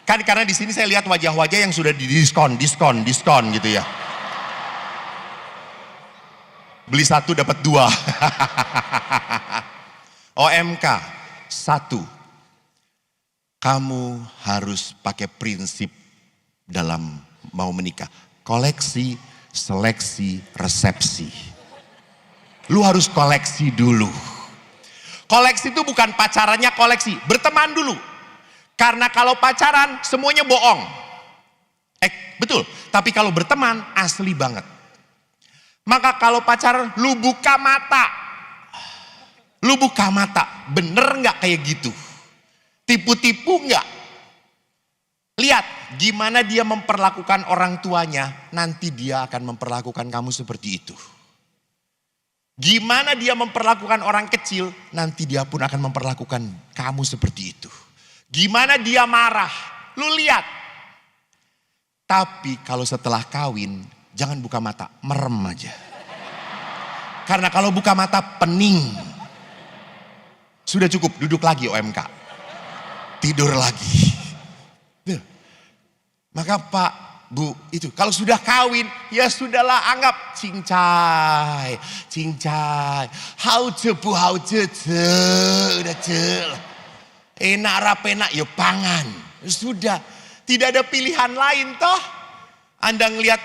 Kan karena di sini saya lihat wajah-wajah yang sudah di diskon gitu ya. Beli 1 dapat 2. OMK 1. Kamu harus pakai prinsip dalam mau menikah. Koleksi, seleksi, resepsi. Lu harus koleksi dulu. Koleksi itu bukan pacarannya koleksi, berteman dulu. Karena kalau pacaran semuanya bohong. Betul, tapi kalau berteman asli banget. Maka kalau pacaran lu buka mata. Lu buka mata, bener gak kayak gitu? Tipu-tipu enggak? Lihat gimana dia memperlakukan orang tuanya, nanti dia akan memperlakukan kamu seperti itu. Gimana dia memperlakukan orang kecil, nanti dia pun akan memperlakukan kamu seperti itu. Gimana dia marah, lu lihat. Tapi kalau setelah kawin, jangan buka mata, merem aja. Karena kalau buka mata pening. Sudah cukup, duduk lagi OMK. Tidur lagi. Maka Pak, Bu, itu kalau sudah kawin, ya sudahlah anggap cincai. Hau cepu, udah cel. Enak rapenak, ya pangan. Sudah, tidak ada pilihan lain toh. Anda ngelihat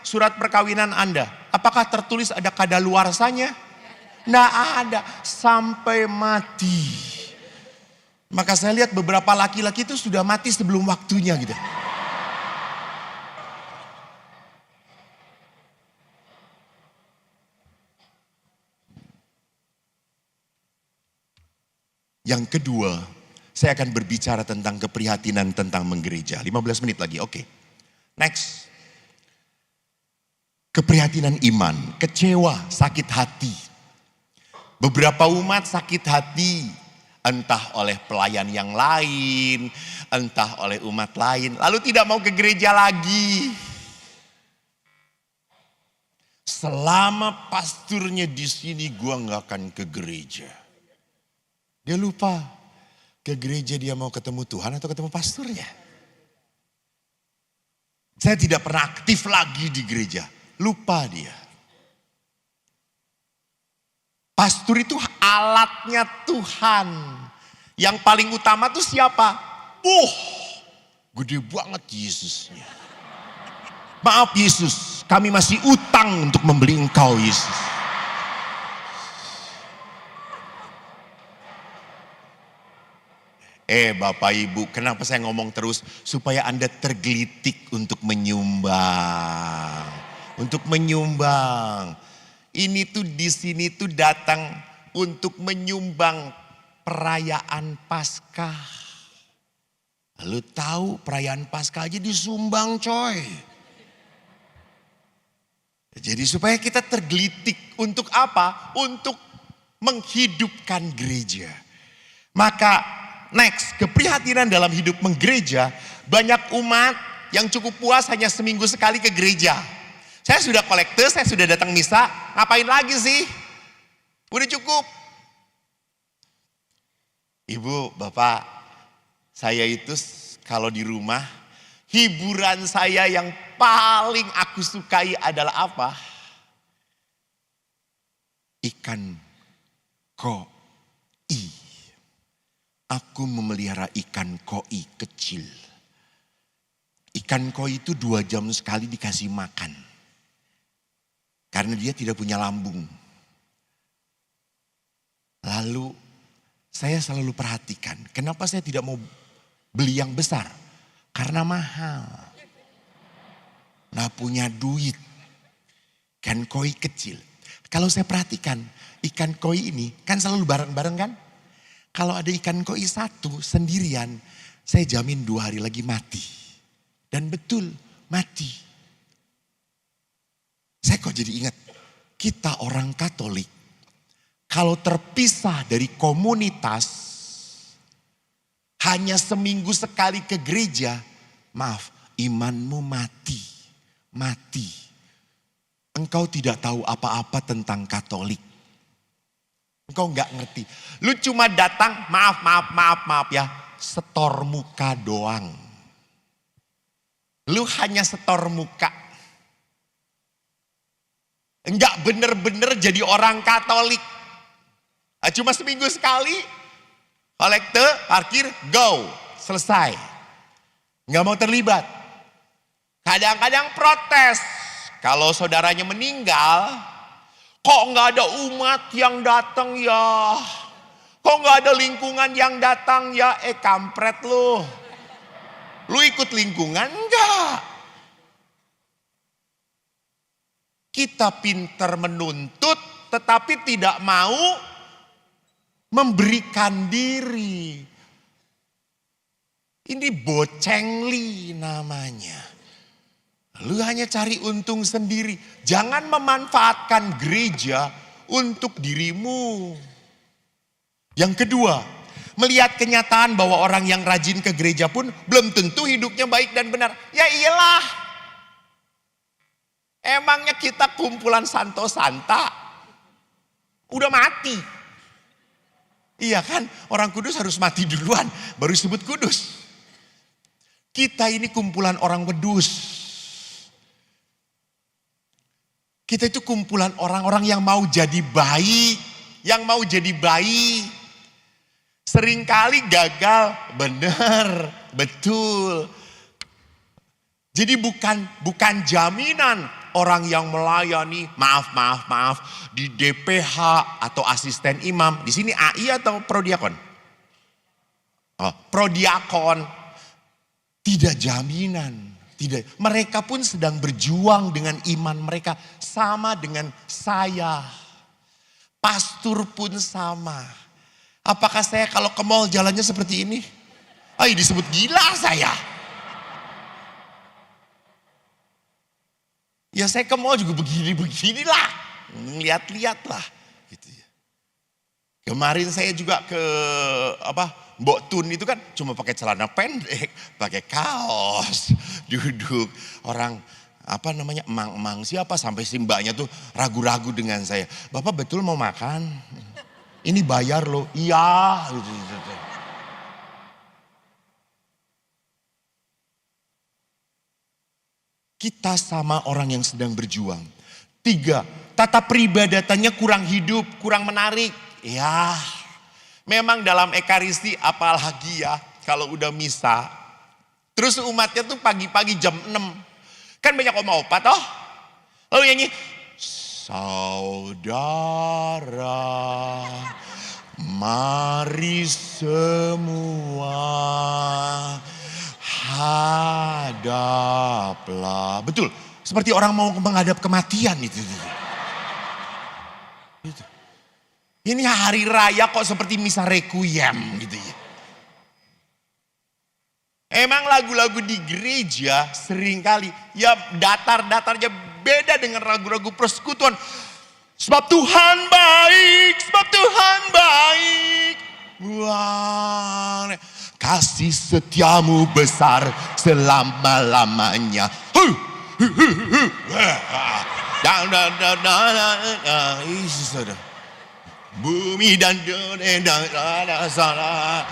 surat perkawinan Anda. Apakah tertulis ada kadaluarsanya? Nggak ada, sampai mati. Maka saya lihat beberapa laki-laki itu sudah mati sebelum waktunya gitu. Yang kedua, saya akan berbicara tentang keprihatinan tentang menggereja. 15 menit lagi, oke. Next. Keprihatinan iman, kecewa, sakit hati. Beberapa umat sakit hati, entah oleh pelayan yang lain, entah oleh umat lain, lalu tidak mau ke gereja lagi. Selama pasturnya di sini, gua nggak akan ke gereja. Dia lupa ke gereja, dia mau ketemu Tuhan atau ketemu pasturnya. Saya tidak pernah aktif lagi di gereja, lupa dia. Pastur itu alatnya Tuhan. Yang paling utama tuh siapa? Gede banget Yesusnya. Maaf Yesus, kami masih utang untuk membeli Engkau Yesus. Bapak Ibu, kenapa saya ngomong terus? Supaya Anda tergelitik untuk menyumbang. Untuk menyumbang. Ini tuh di sini tuh datang untuk menyumbang perayaan Paskah. Lalu tahu perayaan Paskah aja disumbang coy. Jadi supaya kita tergelitik untuk apa? Untuk menghidupkan gereja. Maka next, keprihatinan dalam hidup menggereja, banyak umat yang cukup puas hanya seminggu sekali ke gereja. Saya sudah kolekte, saya sudah datang misa, ngapain lagi sih? Udah cukup. Ibu, Bapak, saya itu kalau di rumah, hiburan saya yang paling aku sukai adalah apa? Ikan koi. Aku memelihara ikan koi kecil. Ikan koi itu 2 jam sekali dikasih makan. Karena dia tidak punya lambung. Lalu saya selalu perhatikan, kenapa saya tidak mau beli yang besar? Karena mahal. Nggak punya duit. Ikan koi kecil. Kalau saya perhatikan, ikan koi ini kan selalu bareng-bareng kan? Kalau ada ikan koi satu sendirian, saya jamin 2 hari lagi mati. Dan betul, mati. Saya kok jadi ingat, kita orang Katolik, kalau terpisah dari komunitas, hanya seminggu sekali ke gereja, maaf, imanmu mati. Mati. Engkau tidak tahu apa-apa tentang Katolik. Engkau nggak ngerti. Lu cuma datang, maaf ya, setor muka doang. Lu hanya setor muka. Enggak bener-bener jadi orang Katolik. Cuma seminggu sekali, kolekte, parkir, go, selesai. Enggak mau terlibat. Kadang-kadang protes. Kalau saudaranya meninggal, kok enggak ada umat yang datang ya? Kok enggak ada lingkungan yang datang ya? Kampret lu. Lu ikut lingkungan enggak? Kita pintar menuntut tetapi tidak mau memberikan diri. Ini bocengli namanya. Lu hanya cari untung sendiri. Jangan memanfaatkan gereja untuk dirimu. Yang kedua, melihat kenyataan bahwa orang yang rajin ke gereja pun belum tentu hidupnya baik dan benar. Ya iyalah. Emangnya kita kumpulan santo-santa udah mati. Iya kan, orang kudus harus mati duluan baru disebut kudus. Kita ini kumpulan orang wedus. Kita itu kumpulan orang-orang yang mau jadi baik, yang mau jadi baik. Seringkali gagal, benar, betul. Jadi bukan jaminan orang yang melayani, maaf, di DPH atau asisten imam. Di sini AI atau prodiakon? Oh, prodiakon. Tidak jaminan. Tidak. Mereka pun sedang berjuang dengan iman mereka. Sama dengan saya. Pastor pun sama. Apakah saya kalau ke mall jalannya seperti ini? Disebut gila saya. Ya saya ke mall juga beginilah. Lihat-lihat lah. Gitu ya. Kemarin saya juga ke Mbok Tun itu kan cuma pakai celana pendek, pakai kaos, duduk. Orang emang siapa sampai si mbaknya tuh ragu-ragu dengan saya. Bapak betul mau makan? Ini bayar loh. Iya. Gitu. Kita sama orang yang sedang berjuang. 3, tata peribadatannya kurang hidup, kurang menarik. Ya, memang dalam Ekaristi apalagi ya kalau udah misa. Terus umatnya tuh pagi-pagi jam 6. Kan banyak opa-opa toh. Lalu nyanyi, saudara, mari semua hadaplah. Betul, seperti orang mau menghadap kematian itu. Ini hari raya kok seperti misa requiem gitu ya. Emang lagu-lagu di gereja seringkali ya datar-datarnya beda dengan lagu-lagu persekutuan. Sebab Tuhan baik, sebab Tuhan baik. Wah, kasih setiamu besar selama-lamanya. Bumi dan dunia sana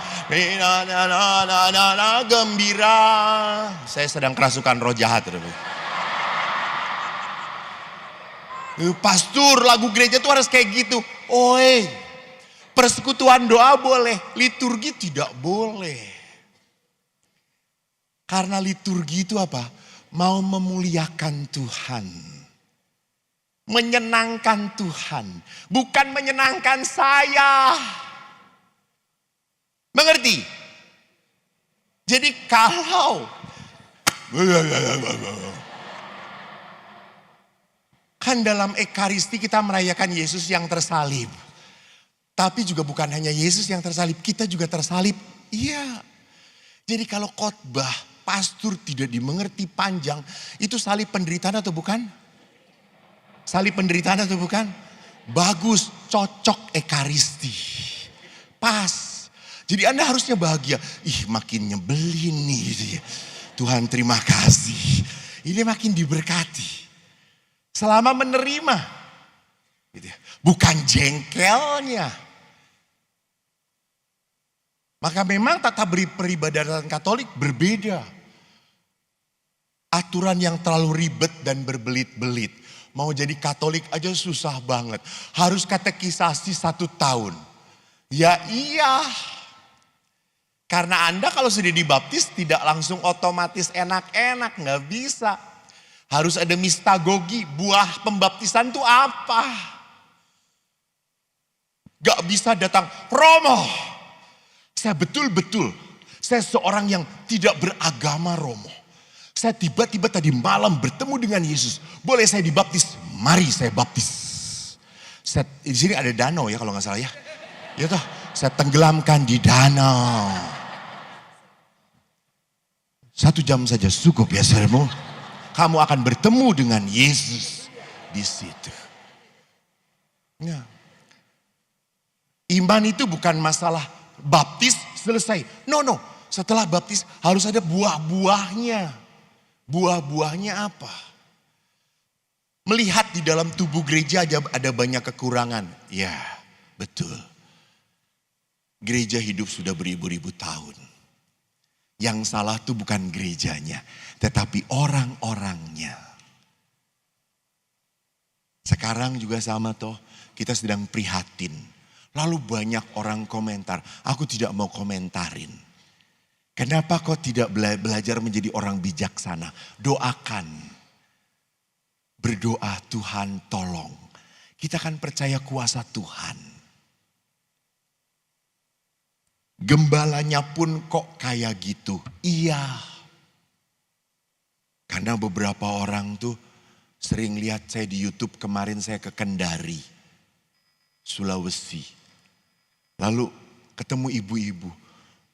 gembira. Saya sedang kerasukan roh jahat. Pastor, lagu gereja tuh harus kayak gitu. Persekutuan doa boleh, liturgi tidak boleh. Karena liturgi itu apa? Mau memuliakan Tuhan. Menyenangkan Tuhan, bukan menyenangkan saya. Mengerti? Jadi kalau kan dalam Ekaristi kita merayakan Yesus yang tersalib. Tapi juga bukan hanya Yesus yang tersalib, kita juga tersalib. Iya. Jadi kalau khotbah, pastor tidak dimengerti panjang, itu salib penderitaan atau bukan? Salib penderitaan atau bukan? Bagus, cocok Ekaristi. Pas. Jadi Anda harusnya bahagia. Makin nyebelin nih gitu ya. Tuhan terima kasih. Ini makin diberkati. Selama menerima. Gitu ya. Bukan jengkelnya. Maka memang tata peribadatan Katolik berbeda. Aturan yang terlalu ribet dan berbelit-belit. Mau jadi Katolik aja susah banget. Harus katekisasi 1 tahun. Ya iya. Karena Anda kalau sudah dibaptis tidak langsung otomatis enak-enak. Nggak bisa. Harus ada mistagogi. Buah pembaptisan itu apa? Gak bisa datang, Romo. Saya betul-betul. Saya seorang yang tidak beragama Romo. Saya tiba-tiba tadi malam bertemu dengan Yesus. Boleh saya dibaptis? Mari saya baptis. Di sini ada danau ya kalau nggak salah ya. Ya toh, saya tenggelamkan di danau. 1 jam saja cukup ya saudaramu. Kamu akan bertemu dengan Yesus di situ. Ya. Iman itu bukan masalah baptis selesai. No. Setelah baptis harus ada buah-buahnya. Buah-buahnya apa? Melihat di dalam tubuh gereja ada banyak kekurangan. Ya, betul. Gereja hidup sudah beribu-ribu tahun. Yang salah itu bukan gerejanya, tetapi orang-orangnya. Sekarang juga sama toh, kita sedang prihatin. Lalu banyak orang komentar, aku tidak mau komentarin. Kenapa kau tidak belajar menjadi orang bijaksana? Doakan. berdoa, Tuhan tolong. Kita kan percaya kuasa Tuhan. Gembalanya pun kok kayak gitu. Iya. Karena beberapa orang tuh sering lihat saya di YouTube, kemarin saya ke Kendari, Sulawesi. Lalu ketemu ibu-ibu.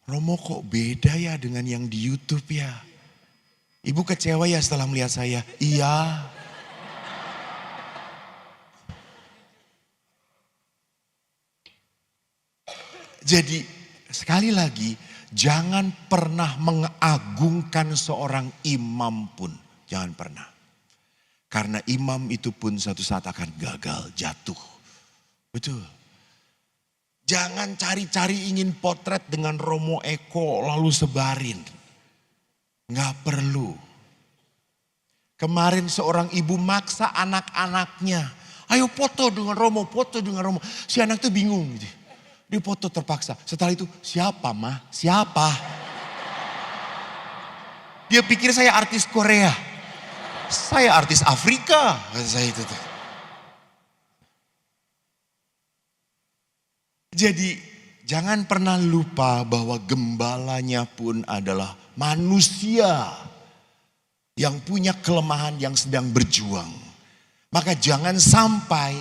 Romo kok beda ya dengan yang di YouTube ya? Ibu kecewa ya setelah melihat saya? Iya. Jadi sekali lagi, jangan pernah mengagungkan seorang imam pun. Jangan pernah. Karena imam itu pun suatu saat akan gagal, jatuh. Betul. Jangan cari-cari ingin potret dengan Romo Eko lalu sebarin. Nggak perlu. Kemarin seorang ibu maksa anak-anaknya. Ayo foto dengan Romo, foto dengan Romo. Si anak tuh bingung gitu. Dia foto terpaksa. Setelah itu, siapa mah? Siapa? Dia pikir saya artis Korea. Saya artis Afrika. Saya itu tuh. Jadi jangan pernah lupa bahwa gembalanya pun adalah manusia yang punya kelemahan, yang sedang berjuang. Maka jangan sampai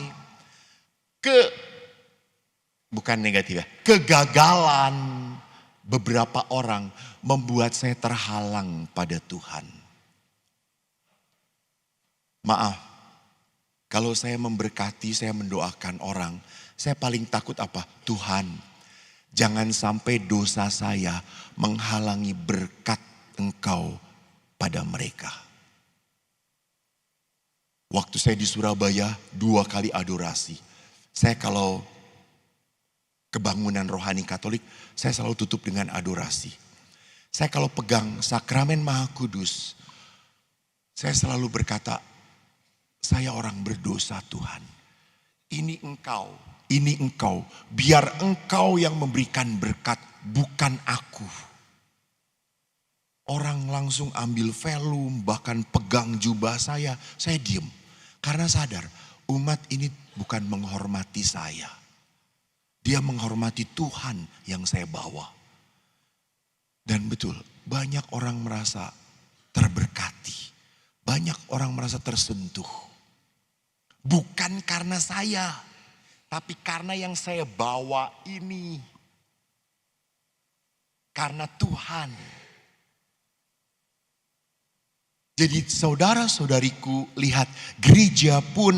bukan negatif ya, kegagalan beberapa orang membuat saya terhalang pada Tuhan. Maaf, kalau saya memberkati, saya mendoakan orang, saya paling takut apa? Tuhan, jangan sampai dosa saya menghalangi berkat Engkau pada mereka. Waktu saya di Surabaya 2 kali adorasi. Saya kalau kebangunan rohani Katolik, saya selalu tutup dengan adorasi. Saya kalau pegang sakramen Maha Kudus, saya selalu berkata, saya orang berdosa Tuhan. Ini Engkau, biar Engkau yang memberikan berkat, bukan aku. Orang langsung ambil velum, bahkan pegang jubah saya diem. Karena sadar, umat ini bukan menghormati saya. Dia menghormati Tuhan yang saya bawa. Dan betul, banyak orang merasa terberkati. Banyak orang merasa tersentuh. Bukan karena saya, tapi karena yang saya bawa ini. Karena Tuhan. Jadi saudara-saudariku, lihat, gereja pun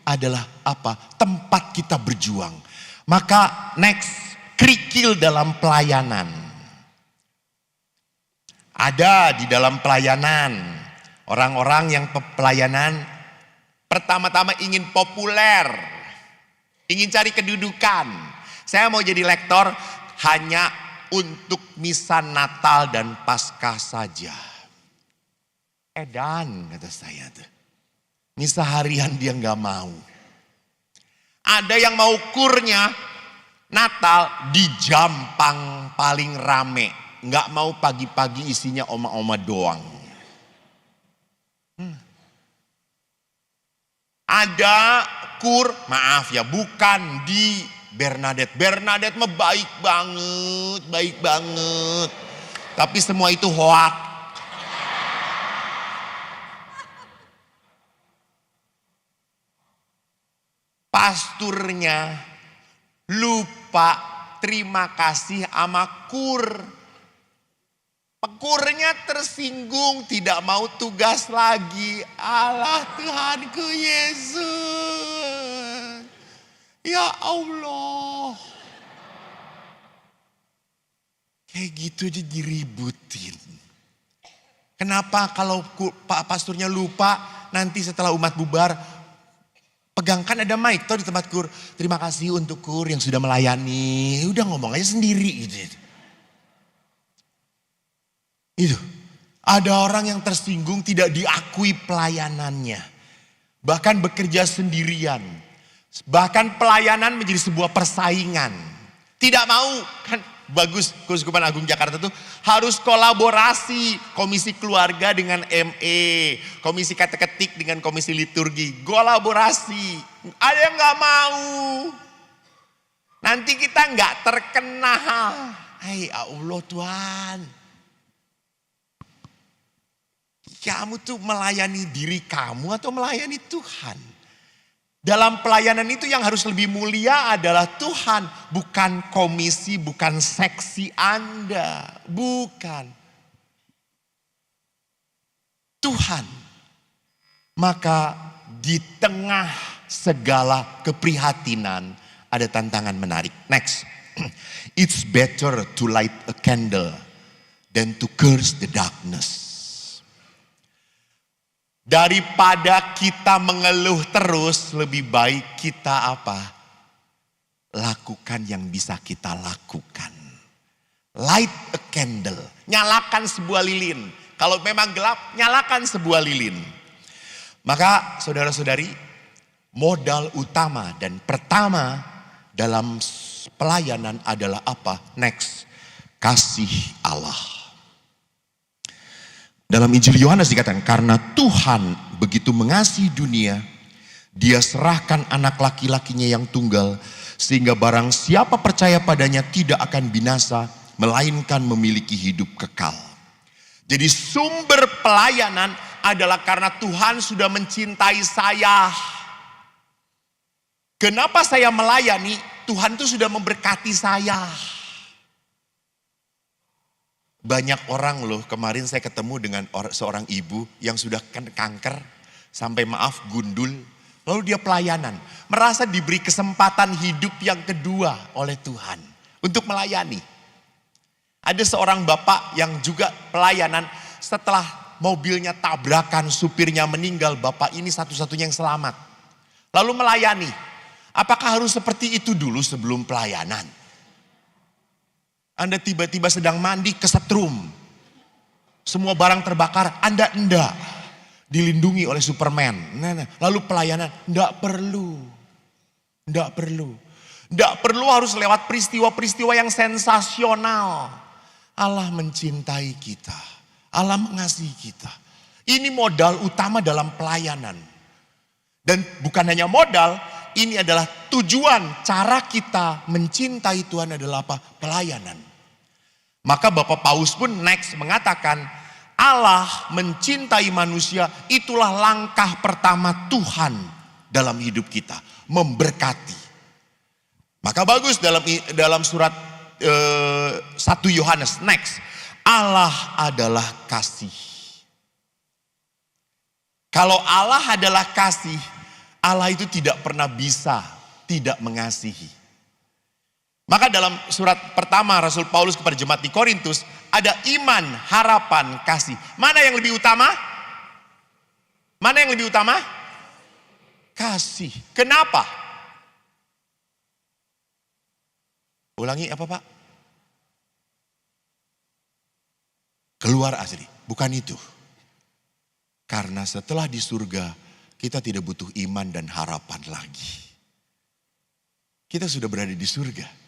adalah apa? Tempat kita berjuang. Maka next, kerikil dalam pelayanan. Ada di dalam pelayanan orang-orang yang pelayanan pertama-tama ingin populer, ingin cari kedudukan. Saya mau jadi lektor hanya untuk misa Natal dan Paskah saja. Edan kata saya tuh. Misa harian dia nggak mau. Ada yang mau kurnya Natal di Jampang paling rame. Nggak mau pagi-pagi isinya oma-oma doang. Ada kur, maaf ya, bukan di Bernadette. Bernadette mah baik banget. Tapi semua itu hoak. Pasturnya lupa terima kasih sama kur. Pekurnya tersinggung, tidak mau tugas lagi. Allah Tuhanku Yesus. Ya Allah. Kayak gitu aja diributin. Kenapa kalau Pak Pasturnya lupa, nanti setelah umat bubar, pegangkan ada mic tuh di tempat kur. Terima kasih untuk kur yang sudah melayani. Udah ngomong aja sendiri gitu. Itu. Ada orang yang tersinggung tidak diakui pelayanannya. Bahkan bekerja sendirian. Bahkan pelayanan menjadi sebuah persaingan. Tidak mau kan Bagus, Keuskupan Agung Jakarta tuh harus kolaborasi. Komisi keluarga dengan ME, komisi kata-ketik dengan komisi liturgi. Kolaborasi. Ada yang gak mau. Nanti kita gak terkena. Hai Allah Tuhan. Kamu tuh melayani diri kamu atau melayani Tuhan? Dalam pelayanan itu yang harus lebih mulia adalah Tuhan. Bukan komisi, bukan seksi Anda. Bukan. Tuhan. Maka di tengah segala keprihatinan ada tantangan menarik. Next. It's better to light a candle than to curse the darkness. Daripada kita mengeluh terus, lebih baik kita apa? Lakukan yang bisa kita lakukan. Light a candle, nyalakan sebuah lilin. Kalau memang gelap, nyalakan sebuah lilin. Maka saudara-saudari, modal utama dan pertama dalam pelayanan adalah apa? Next, kasih Allah. Dalam Injil Yohanes dikatakan, karena Tuhan begitu mengasihi dunia, Dia serahkan anak laki-lakinya yang tunggal, sehingga barang siapa percaya padanya tidak akan binasa, melainkan memiliki hidup kekal. Jadi sumber pelayanan adalah karena Tuhan sudah mencintai saya. Kenapa saya melayani? Tuhan itu sudah memberkati saya. Banyak orang loh, kemarin saya ketemu dengan seorang ibu yang sudah kanker, sampai maaf gundul. Lalu dia pelayanan, merasa diberi kesempatan hidup yang kedua oleh Tuhan untuk melayani. Ada seorang bapak yang juga pelayanan, setelah mobilnya tabrakan, supirnya meninggal, bapak ini satu-satunya yang selamat. Lalu melayani, apakah harus seperti itu dulu sebelum pelayanan? Anda tiba-tiba sedang mandi kesetrum. Semua barang terbakar, Anda enggak. Dilindungi oleh Superman. Lalu pelayanan, enggak perlu. Enggak perlu. Enggak perlu harus lewat peristiwa-peristiwa yang sensasional. Allah mencintai kita. Allah mengasihi kita. Ini modal utama dalam pelayanan. Dan bukan hanya modal, ini adalah tujuan cara kita mencintai Tuhan adalah apa? Pelayanan. Maka Bapak Paus pun next mengatakan, Allah mencintai manusia, itulah langkah pertama Tuhan dalam hidup kita. Memberkati. Maka bagus dalam surat 1 Yohanes next. Allah adalah kasih. Kalau Allah adalah kasih, Allah itu tidak pernah bisa tidak mengasihi. Maka dalam surat pertama Rasul Paulus kepada jemaat di Korintus, ada iman, harapan, kasih. Mana yang lebih utama? Mana yang lebih utama? Kasih. Kenapa? Ulangi apa Pak? Keluar asli, bukan itu. Karena setelah di surga, kita tidak butuh iman dan harapan lagi. Kita sudah berada di surga.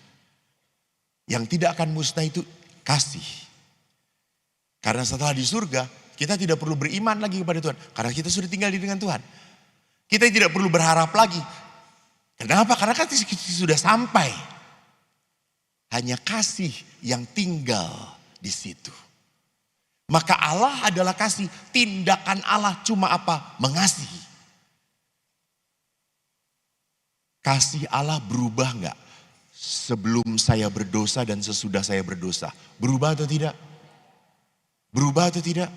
Yang tidak akan musnah itu kasih. Karena setelah di surga, kita tidak perlu beriman lagi kepada Tuhan. Karena kita sudah tinggal dengan Tuhan. Kita tidak perlu berharap lagi. Kenapa? Karena kan kita sudah sampai. Hanya kasih yang tinggal di situ. Maka Allah adalah kasih. Tindakan Allah cuma apa? Mengasihi. Kasih Allah berubah enggak? Sebelum saya berdosa dan sesudah saya berdosa. Berubah atau tidak? Berubah atau tidak?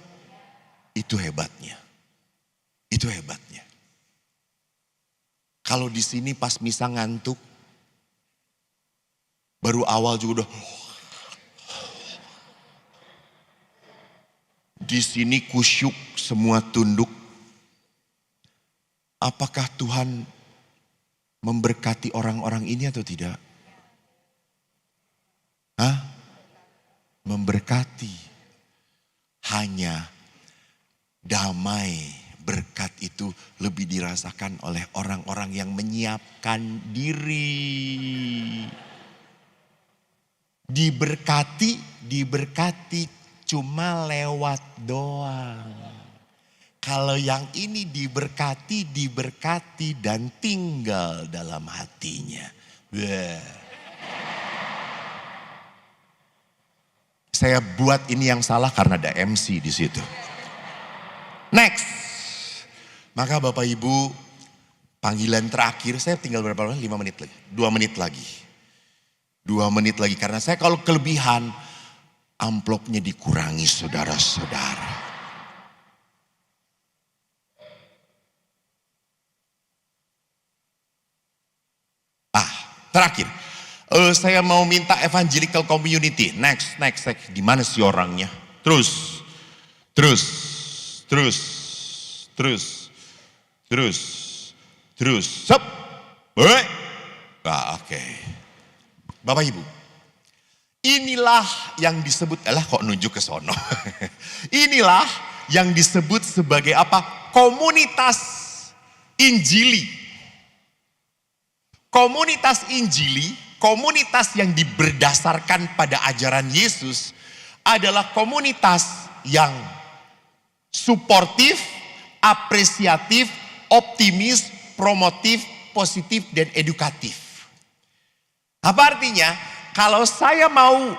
Itu hebatnya. Itu hebatnya. Kalau di sini pas misa ngantuk, baru awal juga udah. Di sini kusyuk, semua tunduk. Apakah Tuhan memberkati orang-orang ini atau tidak? Memberkati. Hanya damai berkat itu lebih dirasakan oleh orang-orang yang menyiapkan diri. Diberkati cuma lewat doang. Kalau yang ini diberkati dan tinggal dalam hatinya. Bleh. Saya buat ini yang salah karena ada MC di situ. Next. Maka Bapak Ibu, panggilan terakhir, saya tinggal berapa menit? 5 menit lagi. 2 menit lagi. 2 menit lagi, karena saya kalau kelebihan, amplopnya dikurangi saudara-saudara. Terakhir, saya mau minta evangelical community. Next. Di mana sih orangnya? Terus. Sep. Oke. Bapak Ibu, inilah yang disebut, kok nunjuk ke sono. Inilah yang disebut sebagai apa? Komunitas Injili. Komunitas Injili, komunitas yang berdasarkan pada ajaran Yesus adalah komunitas yang suportif, apresiatif, optimis, promotif, positif, dan edukatif. Apa artinya? Kalau saya mau,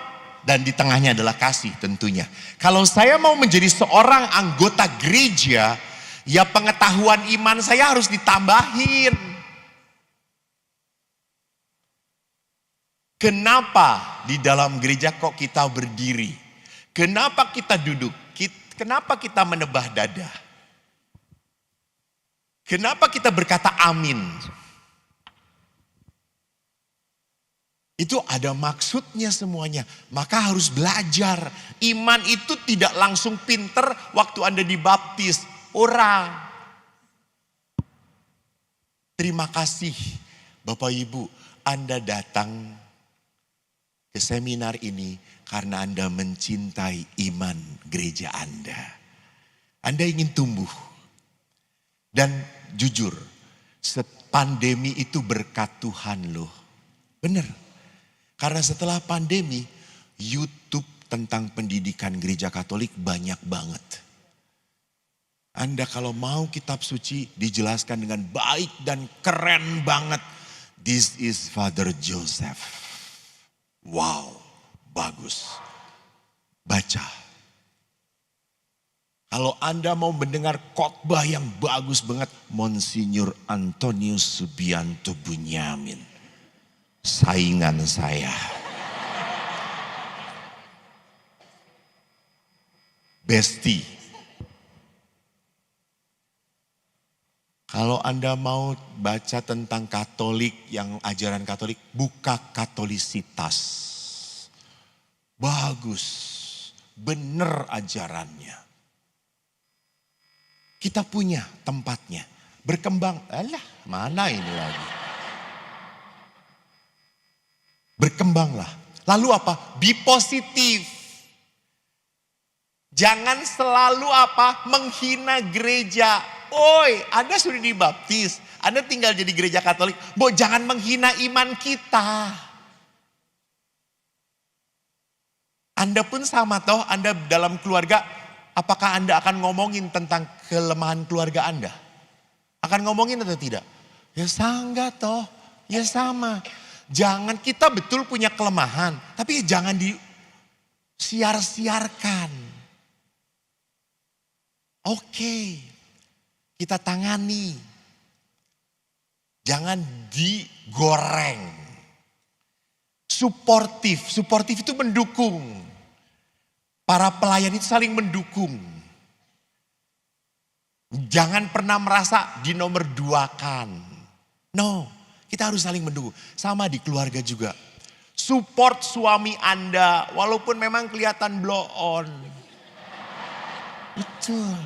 dan di tengahnya adalah kasih tentunya. Kalau saya mau menjadi seorang anggota gereja, ya pengetahuan iman saya harus ditambahin. Kenapa di dalam gereja kok kita berdiri? Kenapa kita duduk? Kenapa kita menebah dada? Kenapa kita berkata amin? Itu ada maksudnya semuanya. Maka harus belajar. Iman itu tidak langsung pinter waktu Anda dibaptis. Ora. Terima kasih Bapak Ibu, Anda datang ke seminar ini karena Anda mencintai iman gereja Anda. Anda ingin tumbuh. Dan jujur, pandemi itu berkat Tuhan loh. Benar. Karena setelah pandemi, YouTube tentang pendidikan gereja Katolik banyak banget. Anda kalau mau kitab suci dijelaskan dengan baik dan keren banget. This is Father Joseph. Wow, bagus. Baca. Kalau Anda mau mendengar khotbah yang bagus banget, Monsinyur Antonius Subianto Bunyamin. Saingan saya. Besti. Kalau Anda mau baca tentang Katolik, yang ajaran Katolik, buka Katolisitas. Bagus. Bener ajarannya. Kita punya tempatnya. Berkembang. Alah, mana ini lagi? Berkembanglah. Lalu apa? Be positif. Jangan selalu apa? Menghina gereja. Oi, Anda sudah dibaptis. Anda tinggal jadi gereja Katolik. Jangan menghina iman kita. Anda pun sama toh, Anda dalam keluarga, apakah Anda akan ngomongin tentang kelemahan keluarga Anda? Akan ngomongin atau tidak? Ya sangga toh, ya sama. Jangan, kita betul punya kelemahan, tapi jangan disiar-siarkan. Oke, kita tangani. Jangan digoreng. Suportif itu mendukung. Para pelayan itu saling mendukung. Jangan pernah merasa dinomor duakan. No. Kita harus saling mendukung. Sama di keluarga juga. Support suami Anda. Walaupun memang kelihatan blow on. Betul.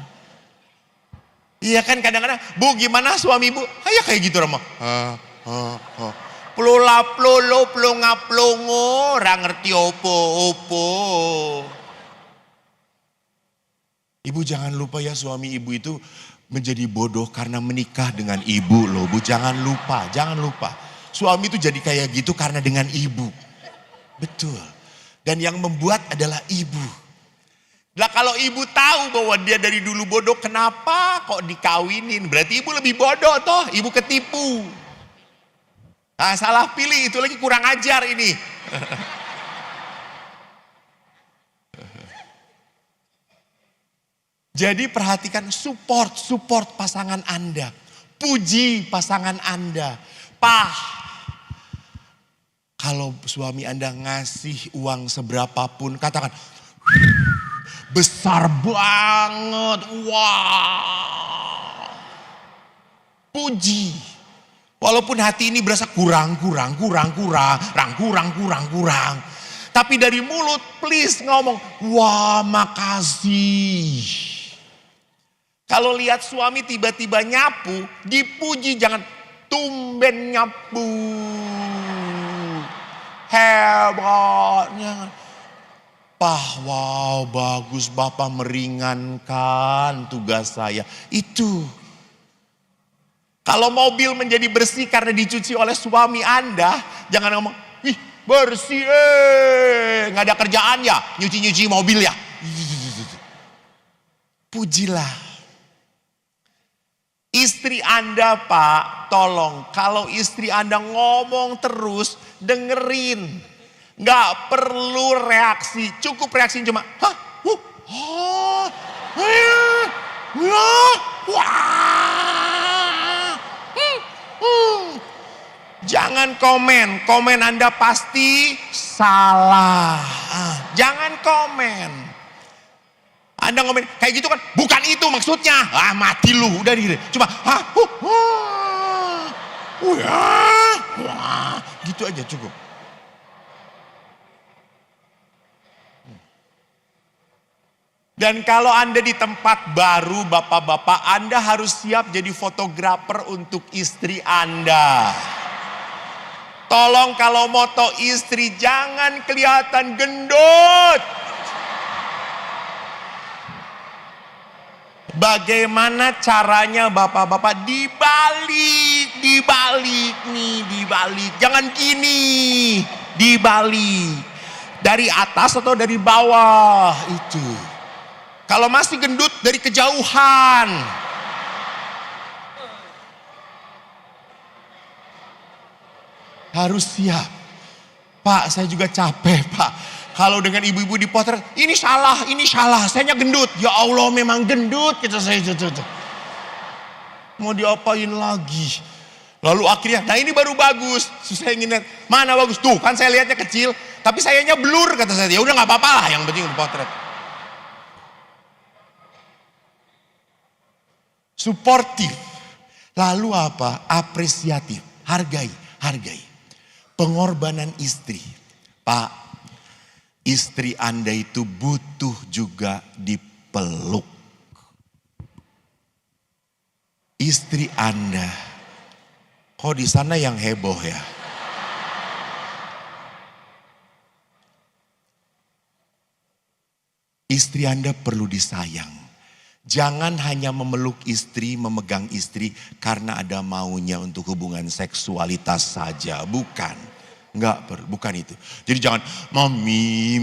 Iya kan kadang-kadang. Bu gimana suami ibu? Kayak gitu Romo. Plula-plolo, plonga-plongo. Orang ngerti opo-opo. Ibu jangan lupa ya, suami ibu itu menjadi bodoh karena menikah dengan ibu loh. Bu jangan lupa. Suami itu jadi kayak gitu karena dengan ibu. Betul. Dan yang membuat adalah ibu. Nah kalau ibu tahu bahwa dia dari dulu bodoh, kenapa kok dikawinin? Berarti ibu lebih bodoh toh, ibu ketipu. Nah salah pilih, itu lagi kurang ajar ini. Jadi perhatikan, support pasangan Anda. Puji pasangan Anda. Kalau suami Anda ngasih uang seberapapun, katakan, besar banget, wah. Puji. Walaupun hati ini berasa kurang. Tapi dari mulut please ngomong, wah makasih. Kalau lihat suami tiba-tiba nyapu, dipuji, jangan tumben nyapu. Hebatnya. Wow bagus, Bapak meringankan tugas saya. Itu. Kalau mobil menjadi bersih karena dicuci oleh suami Anda, jangan ngomong, wih bersih nggak ada kerjaan ya, nyuci mobil ya. Pujilah. Istri Anda Pak, tolong kalau istri Anda ngomong terus, dengerin. Nggak perlu reaksi, cukup reaksi cuma, Jangan komen Anda pasti salah. Jangan komen. Anda ngomong kayak gitu kan, bukan itu maksudnya. Mati lu, udah gitu. Cuma gitu aja cukup. Dan kalau Anda di tempat baru, bapak-bapak, Anda harus siap jadi fotografer untuk istri Anda. Tolong kalau moto istri jangan kelihatan gendut. Bagaimana caranya bapak-bapak? Dibalik. Jangan gini, dibalik. Dari atas atau dari bawah itu. Kalau masih gendut dari kejauhan. Harus siap. Pak, saya juga capek, Pak. Kalau dengan ibu-ibu dipotret, ini salah, sayanya gendut. Ya Allah memang gendut, kita saya itu. Mau diapain lagi? Lalu akhirnya, nah ini baru bagus. Saya ingin lihat, mana bagus? Tuh kan saya lihatnya kecil, tapi sayanya blur kata saya. Ya udah nggak apa-apa lah, yang penting dipotret. Suportif. Lalu apa? Apresiatif. Hargai. Pengorbanan istri. Pak, istri Anda itu butuh juga dipeluk. Istri Anda, kok di sana yang heboh ya? Istri Anda perlu disayang. Jangan hanya memeluk istri, memegang istri karena ada maunya untuk hubungan seksualitas saja. Bukan itu. Jadi jangan, mami,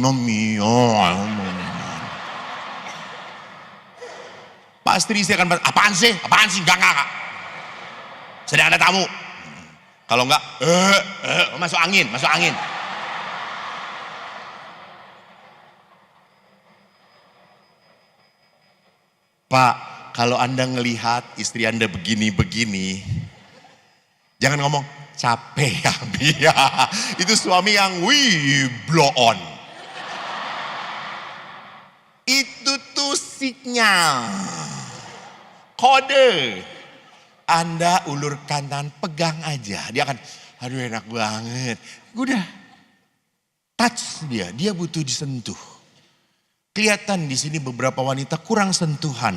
Pasti istri akan berkata, apaan sih? Enggak. Sedang ada tamu. Kalau enggak, masuk angin. Pak, kalau Anda ngelihat istri Anda begini, jangan ngomong, capek ya. Itu suami yang blow on. Itu tuh sinyal. Kode. Anda ulurkan tangan, pegang aja. Dia akan, aduh enak banget. Udah, touch dia butuh disentuh. Kelihatan di sini beberapa wanita kurang sentuhan.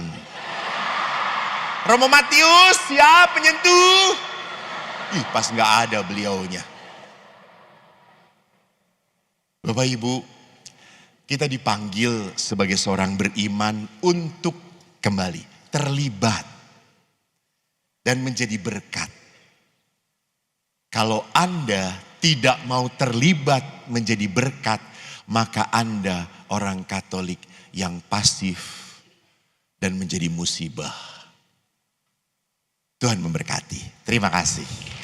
Romo Matius, siap penyentuh. Pas nggak ada beliaunya. Bapak Ibu, kita dipanggil sebagai seorang beriman untuk kembali terlibat dan menjadi berkat. Kalau Anda tidak mau terlibat menjadi berkat, maka Anda orang Katolik yang pasif dan menjadi musibah. Tuhan memberkati. Terima kasih.